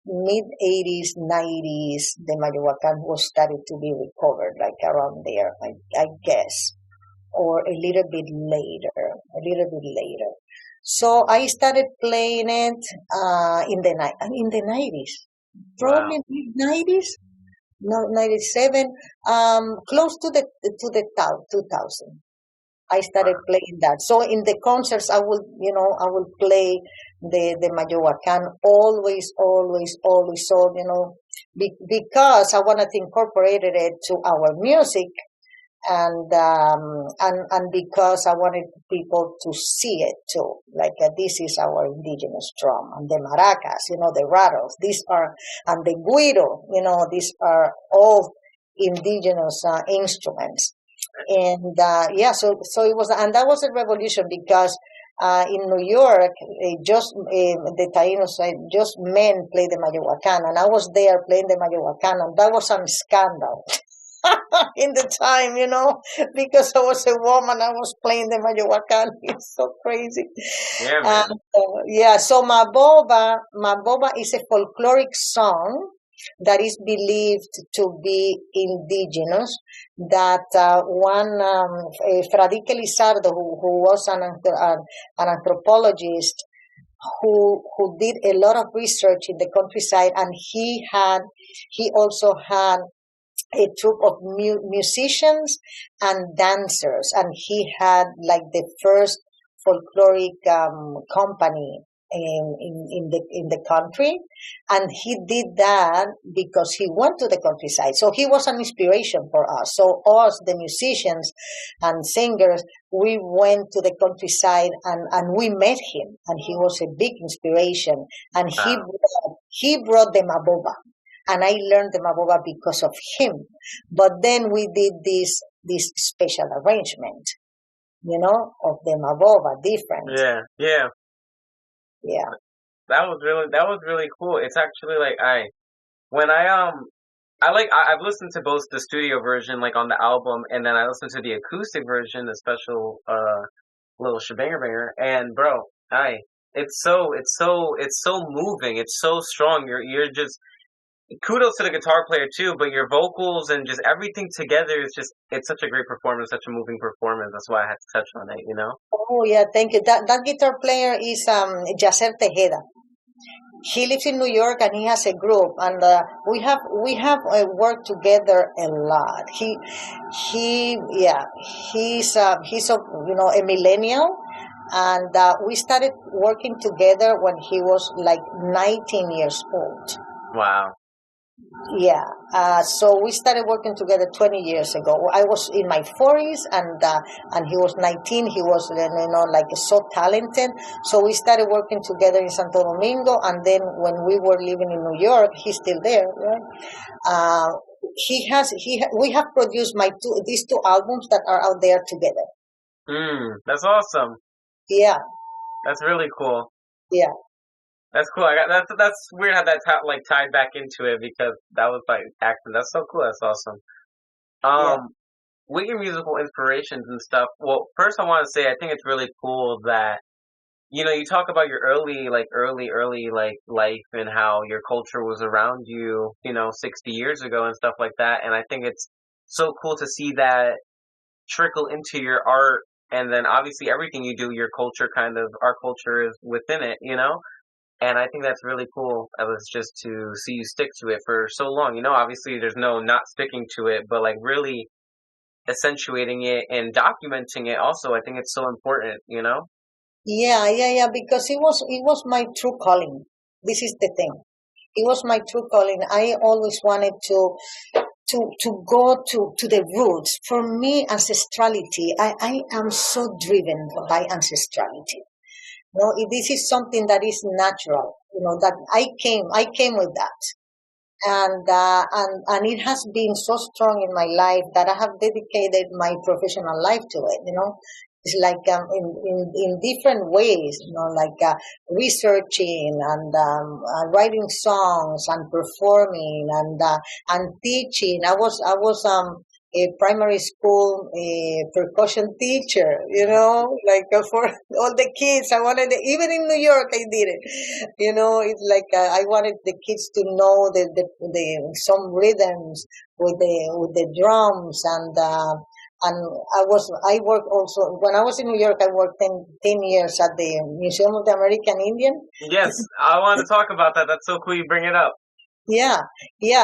mid 80s, 90s. The Mayohuacan was started to be recovered, like around there, I guess, or a little bit later. So I started playing it in the 90s, Wow. probably mid 90s, no 97, close to the 2000. I started playing that. So in the concerts, I will play the Mayohuacan always, always, always. So because I wanted to incorporate it to our music, and because I wanted people to see it too, like this is our indigenous drum, and the maracas, the rattles, these are, and the guiro, these are all indigenous instruments. And so it was, and that was a revolution because in New York, the Tainos, just men play the Mayohuacan, and I was there playing the Mayohuacan, and that was a scandal. In the time, because I was a woman, I was playing the Mayohuacan. It's so crazy. Yeah, man. So Maboba is a folkloric song that is believed to be indigenous. That Fradique Lizardo, who was an anthropologist, who did a lot of research in the countryside, and he also had a troupe of musicians and dancers, and he had like the first folkloric company in the country, and he did that because he went to the countryside. So he was an inspiration for us. So us, the musicians and singers, we went to the countryside, and we met him, and he was a big inspiration, and he brought the maboba. And I learned the maboba because of him. But then we did this special arrangement, of the maboba, different. Yeah. Yeah. That was really cool. It's actually like when I've listened to both the studio version like on the album, and then I listened to the acoustic version, the special little shebanger banger, and bro, it's so moving. It's so strong. You're just kudos to the guitar player too, but your vocals and just everything together is it's such a great performance, such a moving performance. That's why I had to touch on it. Oh yeah, thank you. That guitar player is Yacer Tejeda. He lives in New York, and he has a group, and we have worked together a lot. He's a millennial, and we started working together when he was like 19 years old. Wow. Yeah, so we started working together 20 years ago. I was in my 40s, and he was 19. He was, like so talented. So we started working together in Santo Domingo, and then when we were living in New York, he's still there, right? We have produced these two albums that are out there together. That's awesome. Yeah. That's really cool. Yeah. That's cool. That's weird how that tied back into it, because that was by accident. That's so cool. That's awesome. With your musical inspirations and stuff. Well, first I want to say I think it's really cool that you talk about your early life and how your culture was around you, 60 years ago and stuff like that. And I think it's so cool to see that trickle into your art, and then obviously everything you do, our culture is within it, And I think that's really cool. It was just to see you stick to it for so long. Obviously there's no not sticking to it, but like really accentuating it and documenting it also. I think it's so important, Yeah, because it was my true calling. This is the thing. It was my true calling. I always wanted to go to the roots. For me, ancestrality, I am so driven by ancestrality. This is something that is natural, that I came with that. And it has been so strong in my life that I have dedicated my professional life to it. It's like in different ways. Like researching and writing songs and performing and teaching. I was a primary school percussion teacher. Like for all the kids. I wanted even in New York I did it. It's like I wanted the kids to know the some rhythms with the drums and I worked also when I was in New York. I worked 10 years at the Museum of the American Indian. Yes, I want to talk about that. That's so cool you bring it up. Yeah.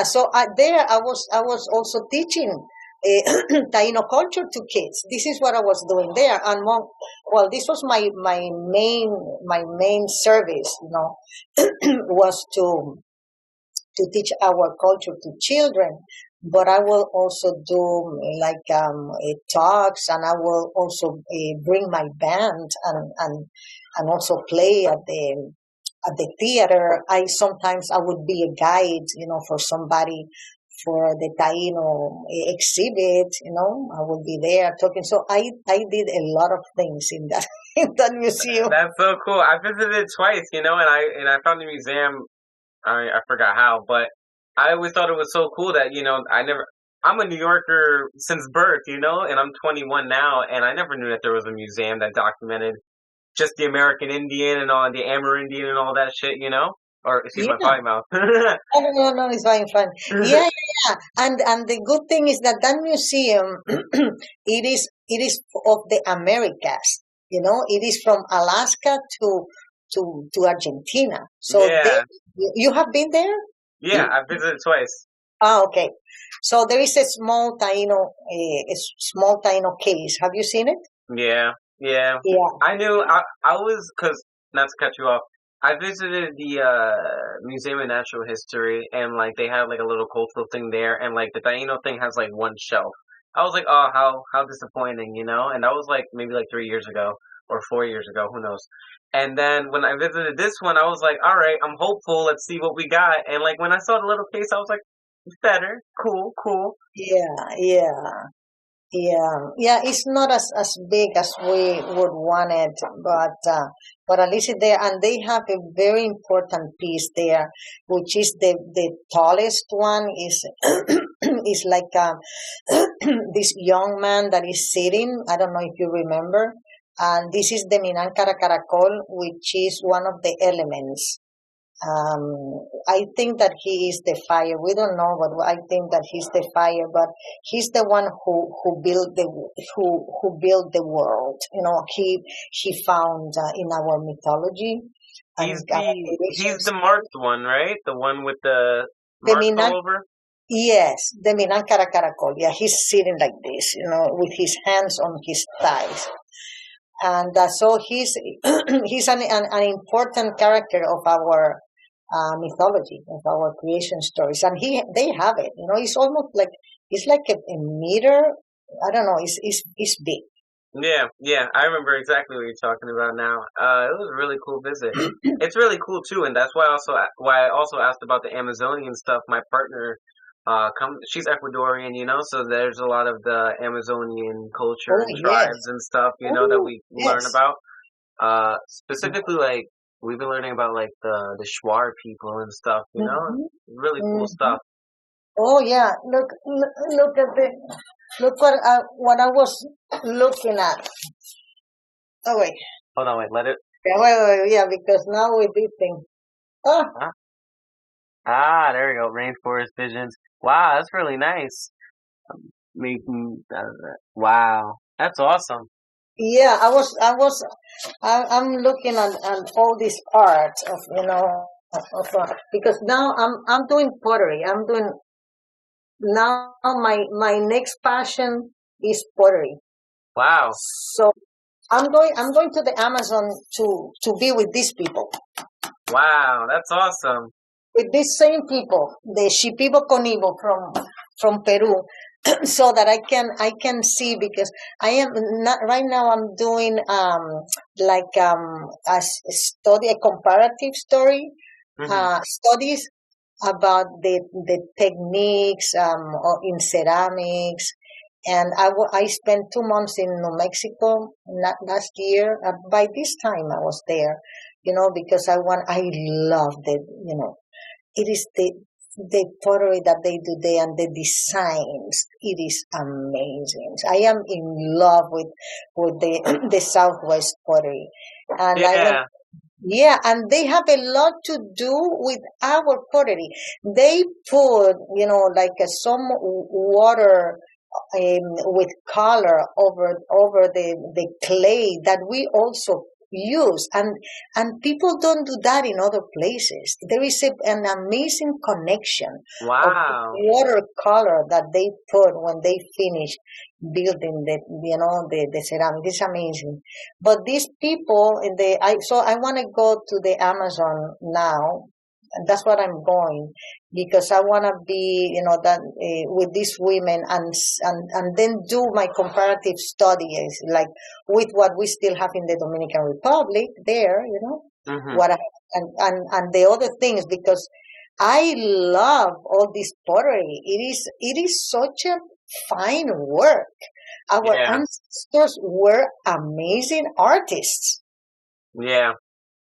So there I was also teaching Taino culture to kids. This is what I was doing there, and well, this was my main service. Was to teach our culture to children. But I will also do like talks, and I will also bring my band and also play at the theater. I would be a guide, for somebody for the Taino exhibit. I would be there talking. So I did a lot of things in that in that museum. That's so cool. I visited twice, and I found the museum. I forgot how, but I always thought it was so cool that, I'm a New Yorker since birth, and I'm 21 now, and I never knew that there was a museum that documented just the American Indian and all the Amerindian and all that shit, or excuse my potty mouth. No, it's fine. Yeah. And the good thing is that museum, it is of the Americas, it is from Alaska to Argentina. So yeah. You have been there? Yeah, I've visited twice. Okay. So there is a small Taino case. Have you seen it? Yeah. I knew I was, because, not to cut you off, I visited the Museum of Natural History, and like they have like a little cultural thing there, and like the Taino thing has like one shelf. I was like, oh, how disappointing, and that was like maybe like 3 years ago or 4 years ago, who knows. And then when I visited this one, I was like, all right, I'm hopeful. Let's see what we got. And like when I saw the little case, I was like, better, cool. Yeah. It's not as big as we would want it, but at least it's there, and they have a very important piece there, which is the tallest one is is like this young man that is sitting. I don't know if you remember, and this is the Minankara Caracol, which is one of the elements. I think that he is the fire. We don't know, but I think that he's the fire. But he's the one who built the world. He found in our mythology. He's the marked one, right? The one with the marks all over. Yes, the Minankara Caracol. Yeah, he's sitting like this, with his hands on his thighs. And so he's an important character of our mythology, of our creation stories, and they have it. It's almost like a meter. I don't know. It's big. Yeah. I remember exactly what you're talking about now. It was a really cool visit. It's really cool too, and that's why I also asked about the Amazonian stuff. My partner, she's Ecuadorian, so there's a lot of the Amazonian culture and tribes and stuff, that we learn about. Specifically, like we've been learning about like the Shuar people and stuff, really cool stuff. Oh yeah, look what I was looking at. Oh wait. Hold on, wait, let it. Yeah, wait, yeah, because now with this thing. Oh. There we go. Rainforest visions. Wow, that's really nice. Wow, that's awesome. Yeah, I'm looking at all this art of because now I'm doing pottery. Now my next passion is pottery. Wow. So I'm going to the Amazon to be with these people. Wow, that's awesome. With these same people, the Shipibo Conibo from Peru, so that I can see, because I am not right now. I'm doing a comparative story Hmm. studies about the techniques in ceramics. And I spent 2 months in New Mexico last year. By this time I was there, because I love it is the pottery that they do there, and the designs. It is amazing. I am in love with the the Southwest pottery, and I went. Yeah. Yeah, and they have a lot to do with our pottery. They put, like some water with color over the clay that we also use, and people don't do that in other places. There is an amazing connection of Wow. watercolor that they put when they finish building the ceramic. It's amazing. But these people so I want to go to the Amazon now, and that's what I'm going, because I want to be, that with these women, and then do my comparative studies, like with what we still have in the Dominican Republic there, Hmm. what I, and the other things, because I love all this pottery. It is such a fine work. Our Yeah. ancestors were amazing artists. Yeah.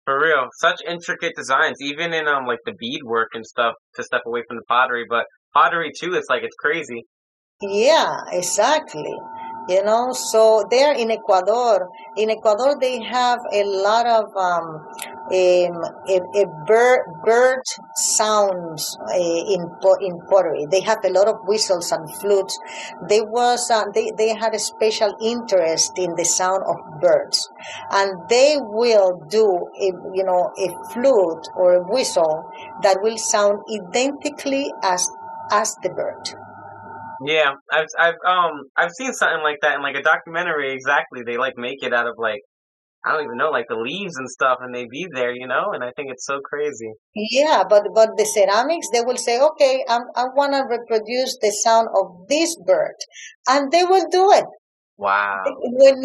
For real. Such intricate designs, even in like the beadwork and stuff, to step away from the pottery, but pottery too, it's like it's crazy. Yeah, exactly. So there in Ecuador, they have a lot of bird sounds in pottery. They have a lot of whistles and flutes. They had a special interest in the sound of birds, and they will do a flute or a whistle that will sound identically as the bird. Yeah, I've seen something like that in like a documentary. Exactly, they like make it out of like I don't even know, like the leaves and stuff, and they be there, and I think it's so crazy. Yeah, but the ceramics, they will say, okay, I want to reproduce the sound of this bird, and they will do it. Wow, When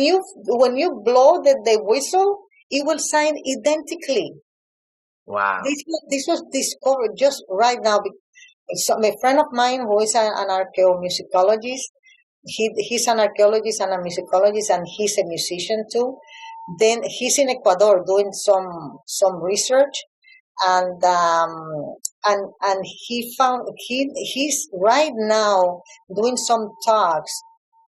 you blow the whistle, it will sound identically. wow. This was discovered just right now. So a friend of mine who is an archaeomusicologist, he's an archaeologist and a musicologist, and he's a musician too. Then he's in Ecuador doing some research, and he's right now doing some talks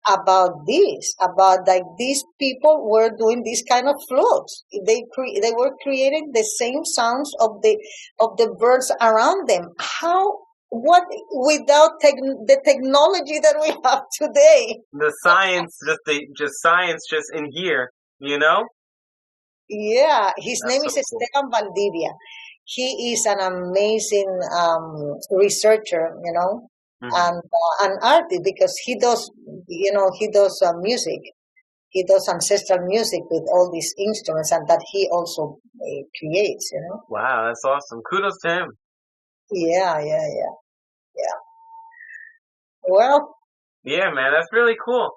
about this, about like these people were doing this kind of flutes. They were creating the same sounds of the birds around them. How, what, without the technology that we have today? The science, just science, just in here, you know. Yeah, his That's name so is cool. Esteban Valdivia. He is an amazing researcher, Hmm. and an artist, because he does music. He does ancestral music with all these instruments, and that he also creates. Wow, that's awesome. Kudos to him. Yeah, yeah, yeah, yeah. Well, Yeah, man, that's really cool.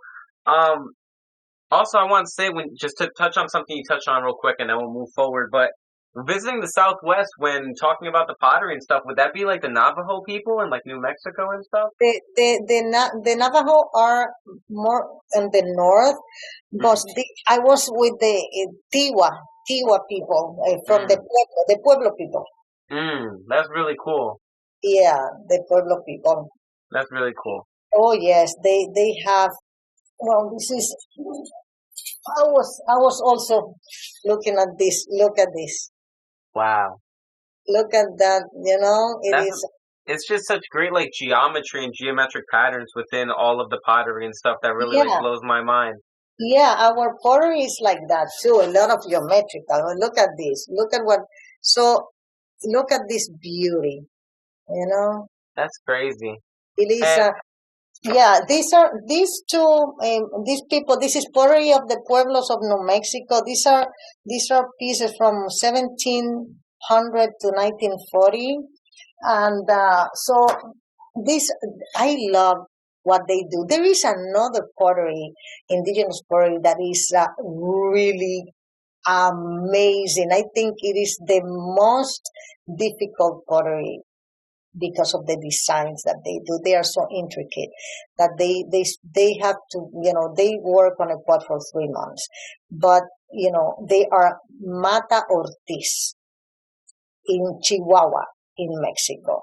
Um, Also, I want to say when just to touch on something you touched on real quick, and then we'll move forward. But visiting the Southwest when talking about the pottery and stuff, would that be like the Navajo people in like New Mexico and stuff? the Navajo are more in the north, but Mm, I was with the Tiwa people from mm, the Pueblo people. that's really cool. Yeah, the Pueblo people. That's really cool. Oh yes, they have. Well, this is. I was also looking at this. Look at this. Wow, Look at that. It that's is. it's just such great like geometry and geometric patterns within all of the pottery and stuff that really like Yeah, blows my mind. yeah. Our pottery is like that too. A lot of geometrical. Look at this. Look at what. So look at this beauty. You know, That's crait is. And Yeah, these two these people. This is pottery of the pueblos of New Mexico. These are pieces from 1700 to 1940, and so this I love what they do. There is another pottery, indigenous pottery, that is really amazing. I think it is the most difficult pottery because of the designs that they do. They are so intricate that they have to, they work on a pot for 3 months. But, they are Mata Ortiz in Chihuahua, in Mexico.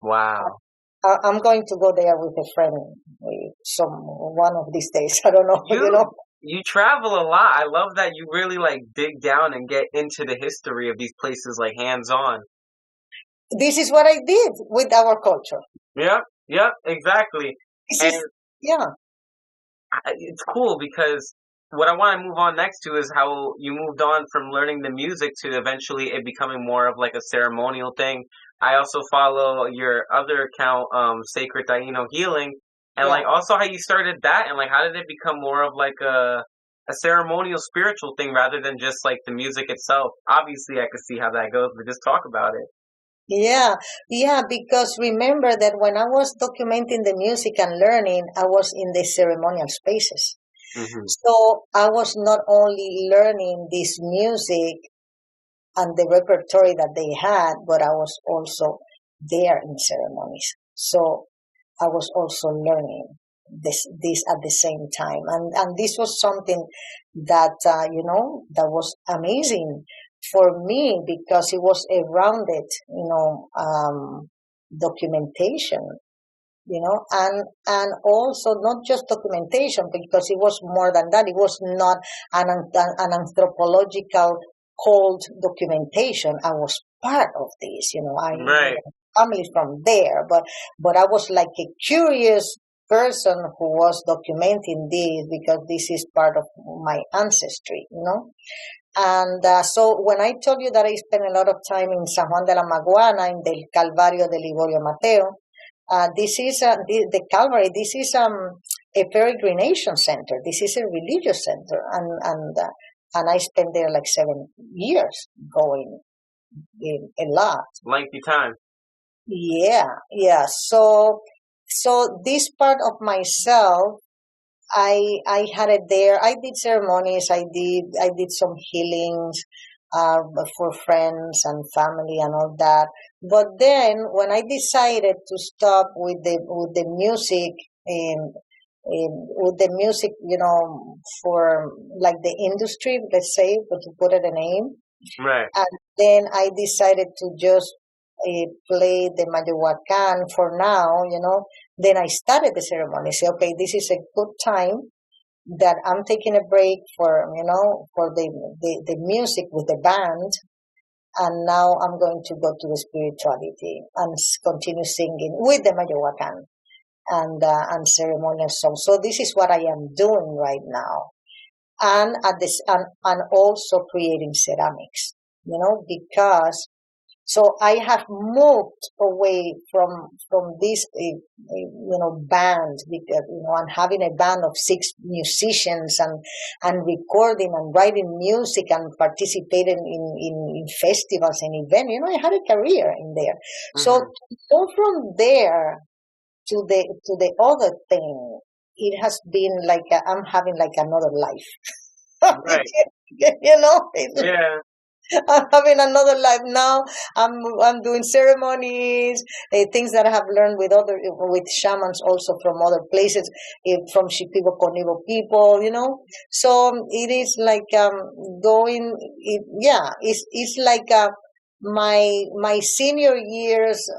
Wow. I'm going to go there with a friend one of these days. I don't know, You travel a lot. I love that you really like dig down and get into the history of these places like hands on. This is what I did with our culture. Yep, exactly. Yeah. It's cool because what I want to move on next to is how you moved on from learning the music to eventually it becoming more of like a ceremonial thing. I also follow your other account, Sacred TAINO Healing, and like also how you started that, and like how did it become more of like a ceremonial spiritual thing rather than just like the music itself? Obviously, I could see how that goes, but just talk about it. Yeah, because remember that when I was documenting the music and learning, I was in the ceremonial spaces. Mm-hmm. So I was not only learning this music and the repertory that they had, but I was also there in ceremonies. So I was also learning this at the same time, and this was something that that was amazing for me because it was a rounded documentation, and also not just documentation, because it was more than that. It was not an anthropological cold documentation. I was part of this, Right. family from there, but I was like a curious person who was documenting this because this is part of my ancestry, And so when I told you that I spent a lot of time in San Juan de la Maguana, in the Calvario de Irka Mateo, this is the Calvary. This is a peregrination center. This is a religious center, and I spent there like 7 years going a lot. Lengthy time. Yeah. So this part of myself, I had it there. I did ceremonies. I did some healings for friends and family and all that. But then when I decided to stop with the music, with the music, for like the industry, let's say, but to put it a name. Right. And then I decided to just play the Mayohuacan for now, Then I started the ceremony. Say, okay, this is a good time that I'm taking a break for the music with the band, and now I'm going to go to the spirituality and continue singing with the Mayohuacan and ceremonial songs. So this is what I am doing right now, and and also creating ceramics, because. So I have moved away from this, band, because, and having a band of 6 musicians and recording and writing music and participating in festivals and events. I had a career in there. Mm-hmm. So to go from there to the other thing, it has been like I'm having like another life. Right. Yeah. I'm having another life now. I'm doing ceremonies, things that I have learned with shamans also from other places, from Shipibo Conibo people, So it is like it's like my senior years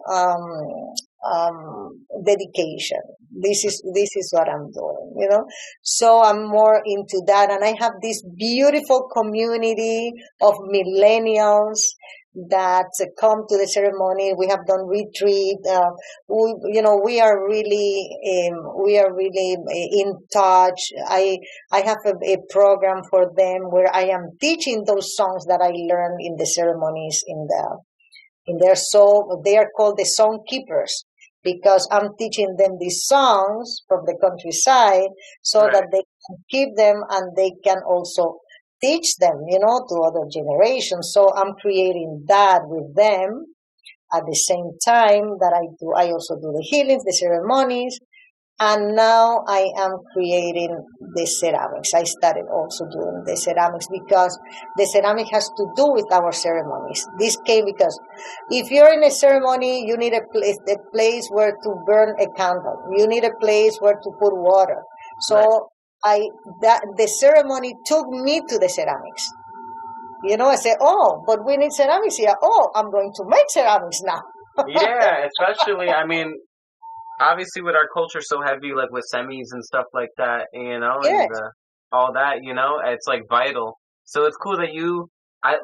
dedication. This is what I'm doing, So I'm more into that, and I have this beautiful community of millennials that come to the ceremony. We have done retreat. We are really in touch. I have a program for them where I am teaching those songs that I learned in the ceremonies in there. So they are called the song keepers, because I'm teaching them these songs from the countryside so that they can keep them and they can also teach them, to other generations. So I'm creating that with them. At the same time that I also do the healings, the ceremonies, and now I am creating the ceramics. I started also doing the ceramics because the ceramic has to do with our ceremonies. This came because if you're in a ceremony, you need a place where to burn a candle. You need a place where to put water. So the ceremony took me to the ceramics. I said, oh, but we need ceramics here. Oh, I'm going to make ceramics now. Yeah, especially, I mean, obviously with our culture so heavy, like with semis and stuff like that, Yes. and all that, it's like vital. So it's cool that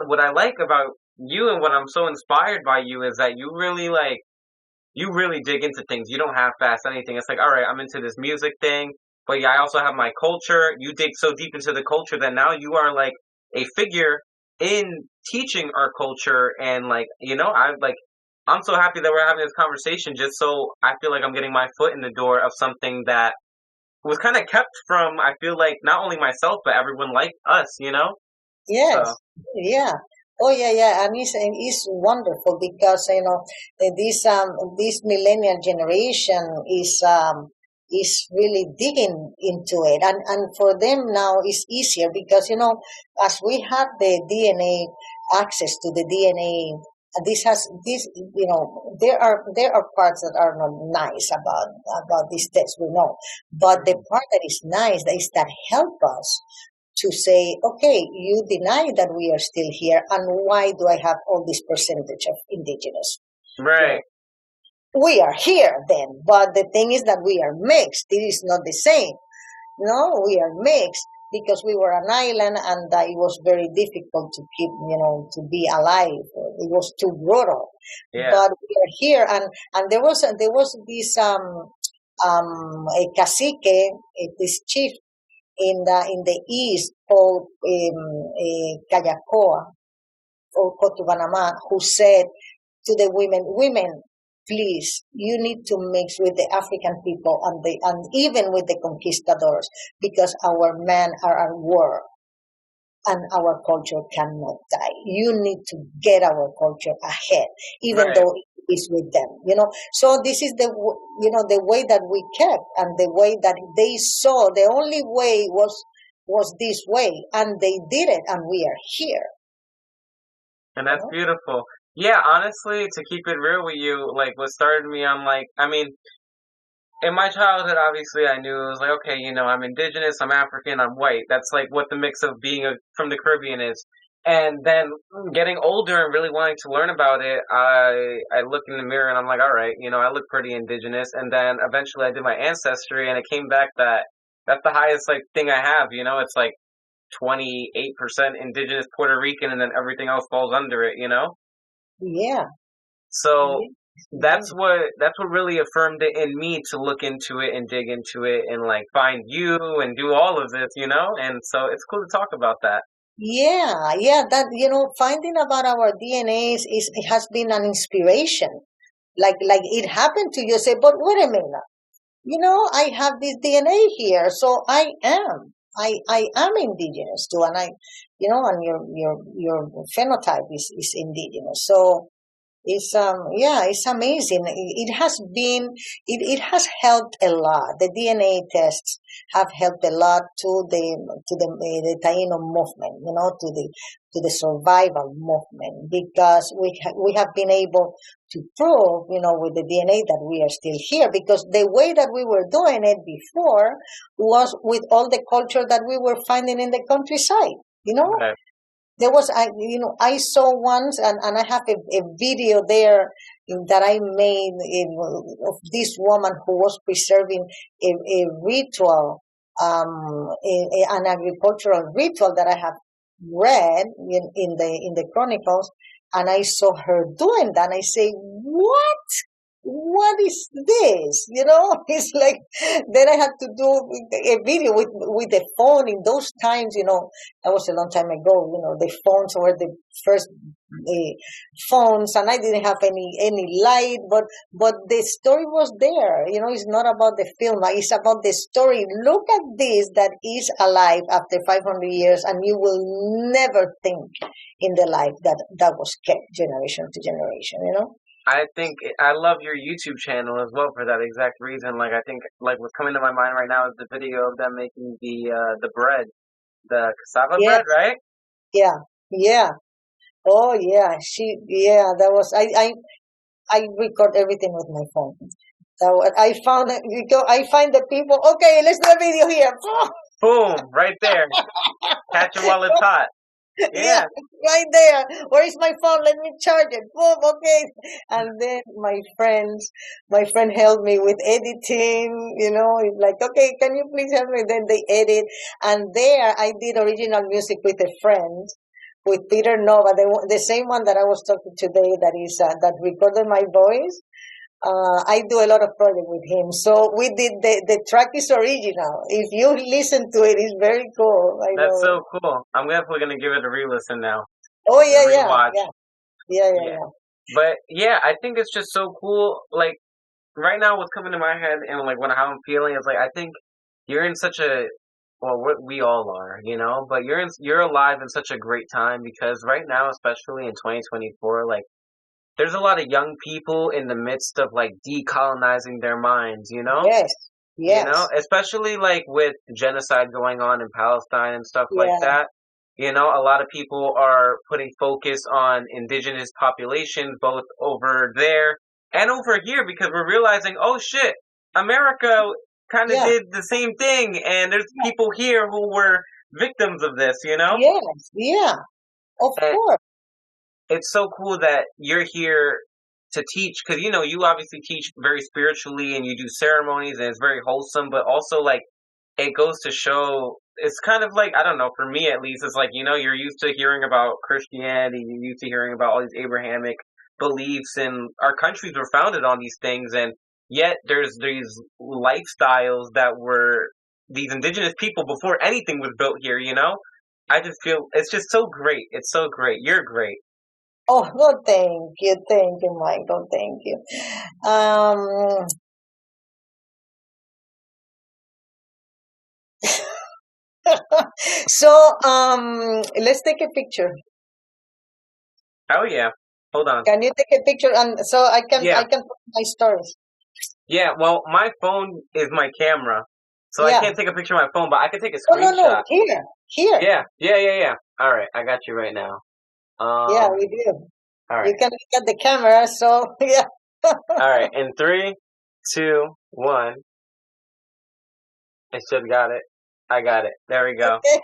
what I like about you and what I'm so inspired by you is that you really dig into things. You don't half-ass anything. It's like, all right, I'm into this music thing, but yeah, I also have my culture. You dig so deep into the culture that now you are like a figure in teaching our culture, and I'm so happy that we're having this conversation just so I feel like I'm getting my foot in the door of something that was kind of kept from, I feel like, not only myself, but everyone like us. Yes. So, Yeah. Oh yeah, yeah, and it's wonderful because this millennial generation is really digging into it, and for them now it's easier because as we have the DNA access to the DNA. There are parts that are not nice about this text, we know, but the part that is nice is that help us to say, okay, you deny that we are still here, and why do I have all this percentage of indigenous? right. We are here then, but the thing is that we are mixed. It is not the same. No, we are mixed because we were an island, and it was very difficult to keep, to be alive. It was too brutal. Yeah. But we are here, and there was this a cacique, this chief in the east called Kayakoa or Cotubanamá, who said to the women, please, you need to mix with the African people and even with the conquistadors, because our men are at war and our culture cannot die. You need to get our culture ahead, even Right. though it is with them. So this is the way that we kept, and the way that they saw. The only way was this way, and they did it, and we are here. And that's beautiful. Yeah, honestly, to keep it real with you, like what started me on in my childhood, obviously I knew it was like, okay, I'm indigenous, I'm African, I'm white. That's like what the mix of being from the Caribbean is. And then getting older and really wanting to learn about it, I look in the mirror and I'm like, all right, I look pretty indigenous. And then eventually I did my ancestry, and it came back that that's the highest thing I have. It's like 28% indigenous Puerto Rican, and then everything else falls under it. Yeah. So that's what really affirmed it in me to look into it and dig into it and find you and do all of this, and so it's cool to talk about that. Yeah, that finding about our DNAs it has been an inspiration. Like it happened to you, say, but wait a minute, I have this DNA here, so I am indigenous too, and and your phenotype is indigenous. So it's amazing. It has been it has helped a lot. The DNA tests have helped a lot to the TAINO movement, to the survival movement, because we have been able to prove, with the DNA that we are still here, because the way that we were doing it before was with all the culture that we were finding in the countryside, Okay. There was, I saw once, and I have a video there that I made of this woman who was preserving a ritual, an agricultural ritual that I have read in the chronicles, and I saw her doing that, and I say, what? What is this? It's like, then I had to do a video with the phone. In those times, that was a long time ago. The phones were the first phones, and I didn't have any light, but the story was there. It's not about the film; it's about the story. Look at this that is alive after 500 years, and you will never think in the life that was kept generation to generation. I think I love your YouTube channel as well for that exact reason. Like I think like what's coming to my mind right now is the video of them making the bread, the cassava Yes, bread, right? yeah, yeah. Oh yeah, yeah, that was I record everything with my phone. So I found it, I find the people, okay, let's do a video here. Boom, right there. Catch it while it's hot. Yeah, Yeah. right there. Where is my phone? Let me charge it. Boom, okay. And then my friend helped me with editing, like, okay, can you please help me? Then they edit. And there I did original music with a friend, with Peter Nova, the same one that I was talking today that is, that recorded my voice. I do a lot of project with him. So we did the track is original. If you listen to it, it's very cool. I That's know. so cool. I'm definitely gonna give it a re-listen now. Oh A yeah, yeah, rewatch. yeah, yeah, yeah, Yeah. yeah. But yeah, I think it's just so cool. Like right now what's coming to my head and like how I'm feeling is like I think you're in such a well what we all are, but you're alive in such a great time because right now, especially in 2024, like there's a lot of young people in the midst of like decolonizing their minds, Yes, yes, especially like with genocide going on in Palestine and stuff like yeah, that. A lot of people are putting focus on indigenous populations both over there and over here because we're realizing, oh shit, America kind of yeah, did the same thing and there's people here who were victims of this, yes, yeah. Of And course. it's so cool that you're here to teach because you obviously teach very spiritually and you do ceremonies and it's very wholesome, but also like it goes to show it's kind of like I don't know, for me at least, it's like you're used to hearing about Christianity, you're used to hearing about all these Abrahamic beliefs, and our countries were founded on these things, and yet there's these lifestyles that were these indigenous people before anything was built here. I just feel it's just so great. It's so great. You're great. Oh, no, thank you, Michael, thank you. Um, so let's take a picture. Oh yeah. Hold on. Can you take a picture and so I Yeah. can put my stories. Yeah. Well, my phone is my camera, so I Yeah. can't take a picture of my phone, but I can take a Oh no, no, screenshot. here. Yeah. Yeah. Yeah. Yeah. All right. I got you right now. Yeah, Um. we do. All You right. can look at the camera, so yeah. All right. In three, two, one. I should got it. I got it. There we go. Okay,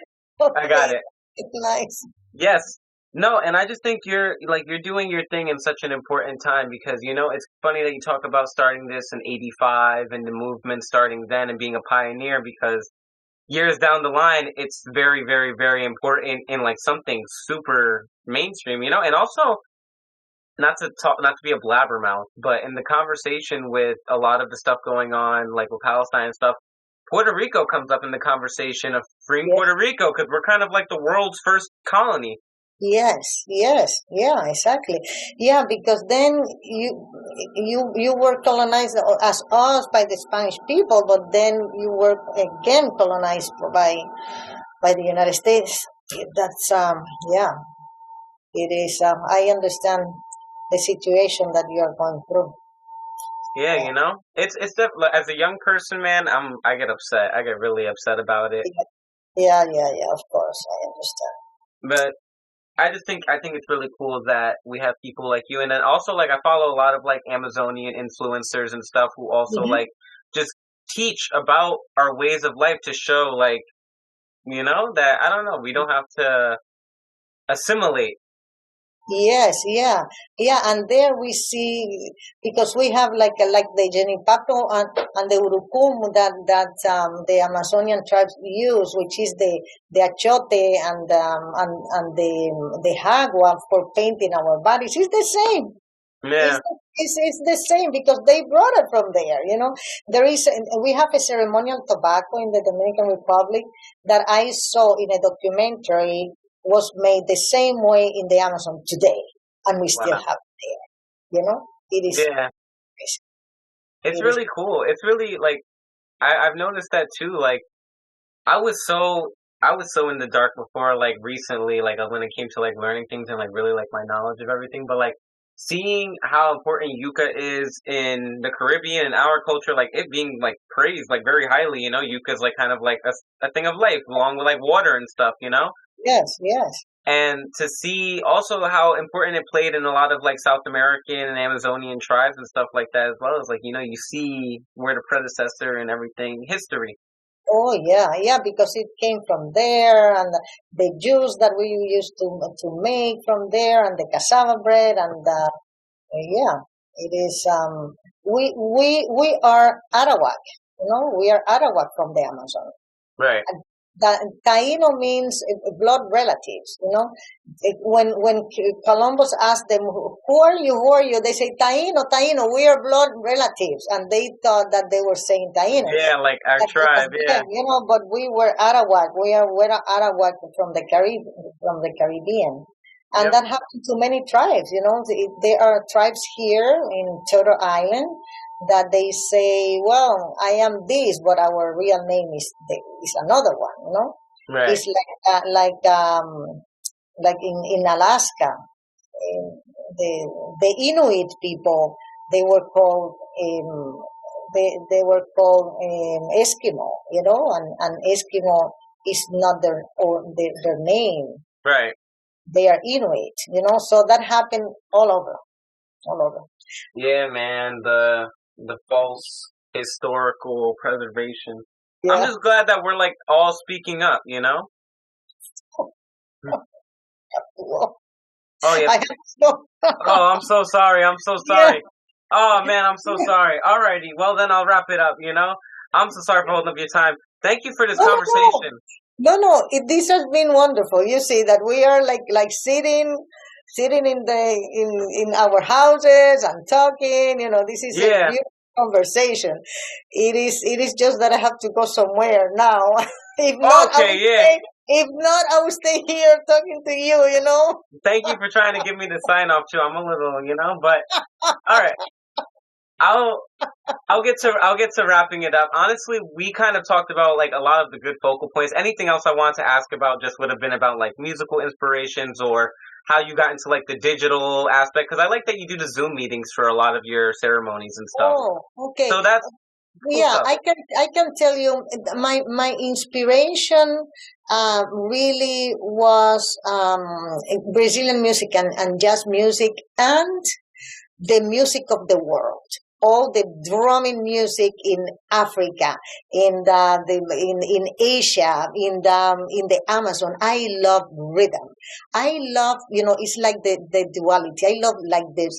I got okay, it. it's nice. Yes. No, and I just think you're doing your thing in such an important time because it's funny that you talk about starting this in '85 and the movement starting then and being a pioneer because years down the line it's very very very important in like something super mainstream, and also not to be a blabbermouth, but in the conversation with a lot of the stuff going on like with Palestine and stuff, Puerto Rico comes up in the conversation of freeing Yeah. Puerto Rico because we're kind of like the world's first colony. Yes, yes, yeah, exactly. Yeah, because then you were colonized as us by the Spanish people, but then you were again colonized by the United States. That's yeah, it is. I understand the situation that you are going through. Yeah, it's definitely as a young person, man. I get upset. I get really upset about it. Yeah, yeah, yeah. Of course, I understand. But I think it's really cool that we have people like you, and then also like I follow a lot of like Amazonian influencers and stuff who also Hmm. like just teach about our ways of life to show like that I don't know, we don't have to assimilate. Yes, yeah, yeah, and there we see because we have like the Genipapo and the Urucum that the Amazonian tribes use, which is the achote and the jagua for painting our bodies. It's the same. Yeah, It's the same because they brought it from there. We have a ceremonial tobacco in the Dominican Republic that I saw in a documentary was made the same way in the Amazon today, and we still wow. have it there. It is Yeah, it's it is really cool. It's really like I've noticed that too. Like I was so I was so in the dark before, like recently, like when it came to like learning things and like really like my knowledge of everything. But like seeing how important yucca is in the Caribbean and our culture, like it being like praised like very highly, yucca's like kind of like a thing of life along with like water and stuff. Yes, yes. And to see also how important it played in a lot of like South American and Amazonian tribes and stuff like that as well. It's like, you see where the predecessor and everything, history. Oh yeah, yeah, because it came from there, and the juice that we used to make from there, and the cassava bread, and yeah, it is. We are Arawak, we are Arawak from the Amazon. Right. Taino means blood relatives. When Columbus asked them, "Who are you? Who are you?" They say, "Taino, Taino. We are blood relatives," and they thought that they were saying Taino. Yeah, like our tribe. Yeah. But we were Arawak. We're Arawak from the Caribbean. And Yep. that happened to many tribes. There are tribes here in Turtle Island that they say, "Well, I am this, but our real name is another one." Right. It's like in Alaska, the Inuit people, they were called Eskimo, and Eskimo is not their name. Right. They are Inuit, so that happened all over. Yeah, man, the false historical preservation. Yeah. I'm just glad that we're like all speaking up, Oh yeah. I have so. Oh, I'm so sorry. I'm so sorry. Oh man, I'm so sorry. Alrighty, well then I'll wrap it up. I'm so sorry for holding up your time. Thank you for this conversation. No, this has been wonderful. You see that we are like sitting in our houses and talking. This is a beautiful conversation. It is just that I have to go somewhere now. If not, I will stay here talking to you. Thank you for trying to give me the sign off too. I'm a little, but all right. I'll get to wrapping it up. Honestly, we kind of talked about like a lot of the good focal points. Anything else I wanted to ask about just would have been about like musical inspirations or how you got into like the digital aspect, because I like that you do the Zoom meetings for a lot of your ceremonies and stuff. Oh, okay. So that's cool stuff. I can tell you my inspiration really was Brazilian music and jazz music and the music of the world. All the drumming music in Africa, in Asia, in the Amazon. I love rhythm. I love, it's like the duality. I love like the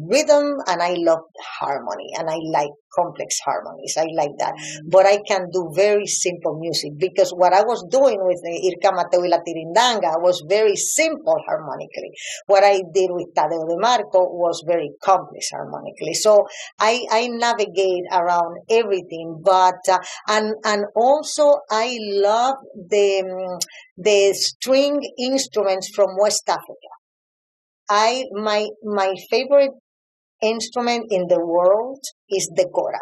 rhythm, and I love harmony, and I like complex harmonies. I like that. But I can do very simple music, because what I was doing with Irka Mateo y la Tirindanga was very simple harmonically. What I did with Tadeo de Marco was very complex harmonically. So I navigate around everything, but and also I love the string instruments from West Africa. My favorite instrument in the world is the kora,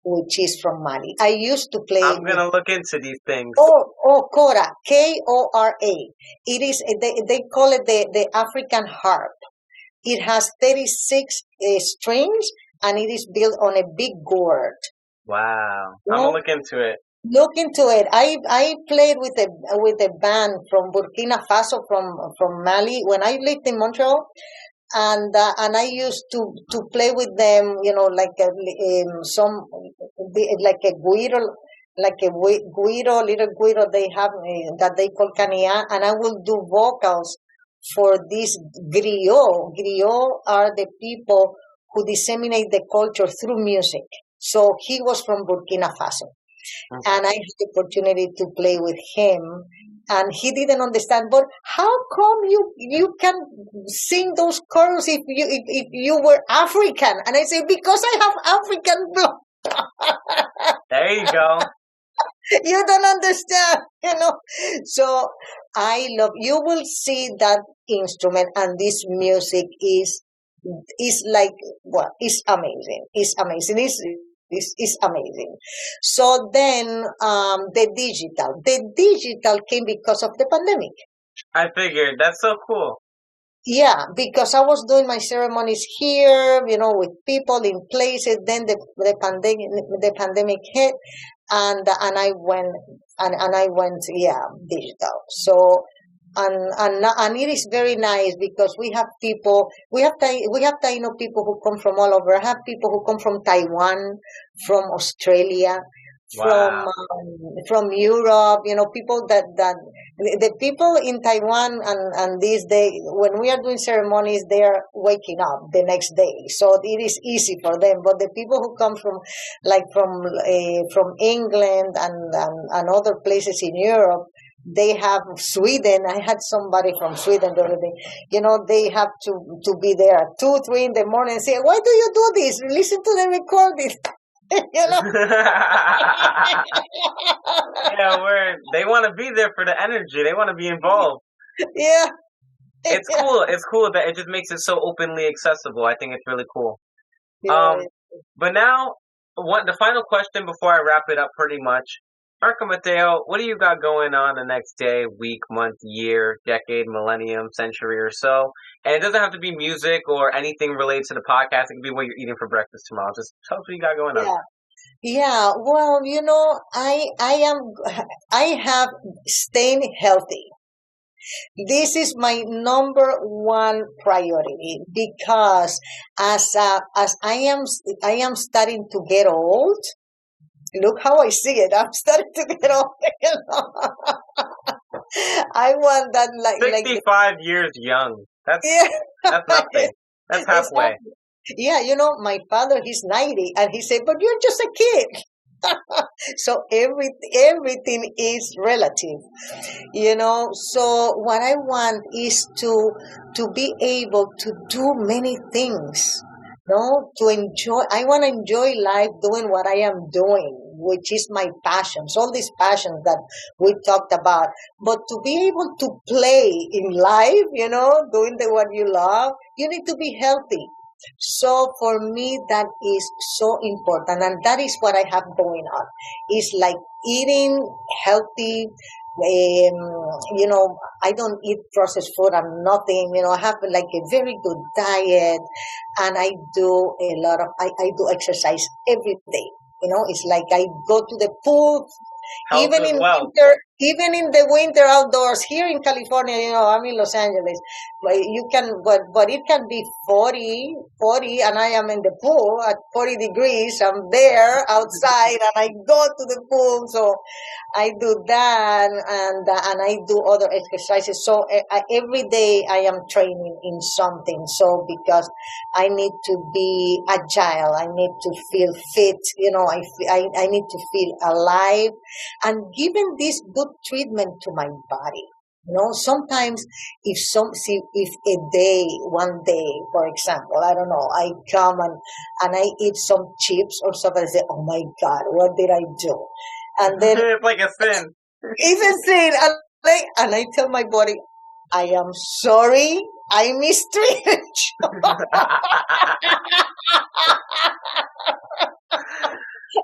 which is from Mali. I used to play. I'm gonna look into these things. Oh, kora, Kora. It is they call it the African harp. It has 36 strings, and it is built on a big gourd. Wow, I'm gonna look into it. Look into it. I played with a band from Burkina Faso, from Mali, when I lived in Montreal, and I used to play with them, like like a guiro, little guiro they have that they call cania, and I will do vocals for this griot. Griot are the people who disseminate the culture through music. So he was from Burkina Faso. And I had the opportunity to play with him, and he didn't understand. But how come you can sing those chorus if you were African? And I say, because I have African blood. There you go. You don't understand, So I love. You will see that instrument, and this music is like, well, it's amazing. It's amazing. It's amazing. So then the digital came because of the pandemic. I figured. That's so cool. Yeah, because I was doing my ceremonies here, with people in places. Then the pandemic hit, and I went, yeah, digital. So and it is very nice because we have people, we have Taino people who come from all over. I have people who come from Taiwan, from Australia, from Wow. from Europe. People that the people in Taiwan and these days when we are doing ceremonies, they are waking up the next day, so it is easy for them. But the people who come from like from England and other places in Europe, they have Sweden. I had somebody from Sweden the other day. They have to be there at 2, 3 in the morning and say, "Why do you do this? Listen to the recording." you know. Yeah, where they want to be there for the energy. They want to be involved. Yeah. It's cool. It's cool that it just makes it so openly accessible. I think it's really cool. Yeah. Um, but now, the final question before I wrap it up pretty much. Irka Mateo, what do you got going on the next day, week, month, year, decade, millennium, century or so? And it doesn't have to be music or anything related to the podcast. It can be what you're eating for breakfast tomorrow. Just tell us what you got going on. Yeah. Yeah. Well, I have staying healthy. This is my number one priority because as I am starting to get old. Look how I see it. I'm starting to get old. I want that like 65 years young. yeah. That's nothing. That's halfway. Exactly. Yeah, my father, he's 90 and he said, "But you're just a kid." So everything is relative. So what I want is to be able to do many things. No, to enjoy. I want to enjoy life doing what I am doing, which is my passions, all these passions that we talked about. But to be able to play in life, doing the what you love, you need to be healthy. So for me, that is so important, and that is what I have going on. It's like eating healthy. I don't eat processed food and nothing. I have like a very good diet, and I do a lot of. I do exercise every day. It's like I go to the pool Health even as in well. winter, even in the winter outdoors here in California. I'm in Los Angeles, but but it can be 40, and I am in the pool at 40 degrees. I'm there outside, and I go to the pool. So I do that, and I do other exercises. So every day I am training in something. So because I need to be agile, I need to feel fit. I need to feel alive, and giving this good treatment to my body. Sometimes if one day, for example, I don't know, I come and I eat some chips or something, I say, "Oh my God, what did I do?" And then It's like a sin. even saying, and I tell my body, "I am sorry, I mistreated you.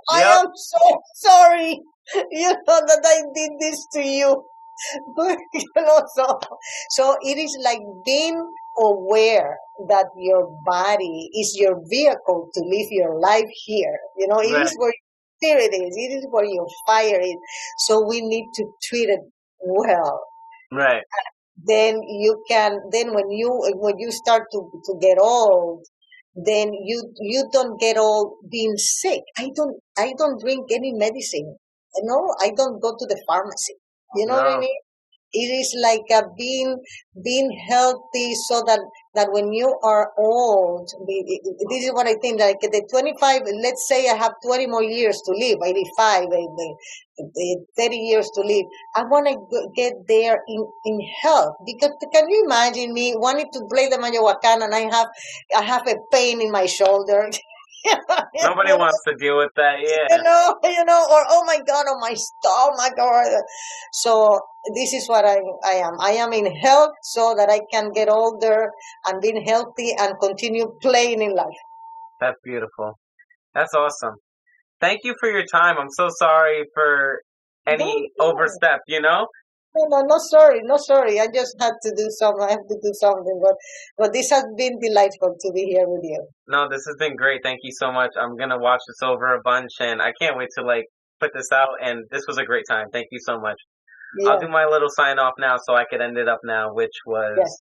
I Yep. am so sorry, that I did this to you." So it is like being aware that your body is your vehicle to live your life here. It Right. is where your spirit is. It is where your fire is. So we need to treat it well. Right. Then when you start to get old, then you don't get old being sick. I don't drink any medicine. I don't go to the pharmacy. You know what I No. mean? It is like being healthy, so that when you are old, this is what I think. Like the 25, let's say I have 20 more years to live, 85, 30 years to live. I want to get there in health, because can you imagine me wanting to play the Mayahuacan and I have a pain in my shoulder. Nobody wants to deal with that. Yeah. Or "Oh my God, on my stomach," or so. This is what I am. I am in health so that I can get older and being healthy and continue playing in life. That's beautiful. That's awesome. Thank you for your time. I'm so sorry for any Don't overstep, No, no, no, sorry, no, sorry. I just had to do some. I have to do something, but this has been delightful to be here with you. No, this has been great. Thank you so much. I'm gonna watch this over a bunch, and I can't wait to like put this out. And this was a great time. Thank you so much. I'll Yeah, do my little sign off now, so I could end it up now, which was yes.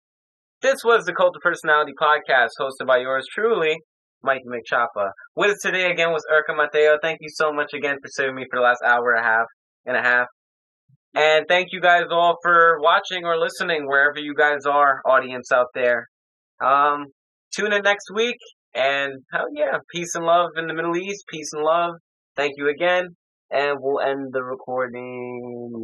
this was the Cult of Personality podcast, hosted by yours truly, Mikeymcchoppa. With us today again was Irka Mateo. Thank you so much again for serving me for the last hour and a half. And thank you guys all for watching or listening wherever you guys are, audience out there. Tune in next week, and hell yeah, peace and love in the Middle East, peace and love. Thank you again, and we'll end the recording.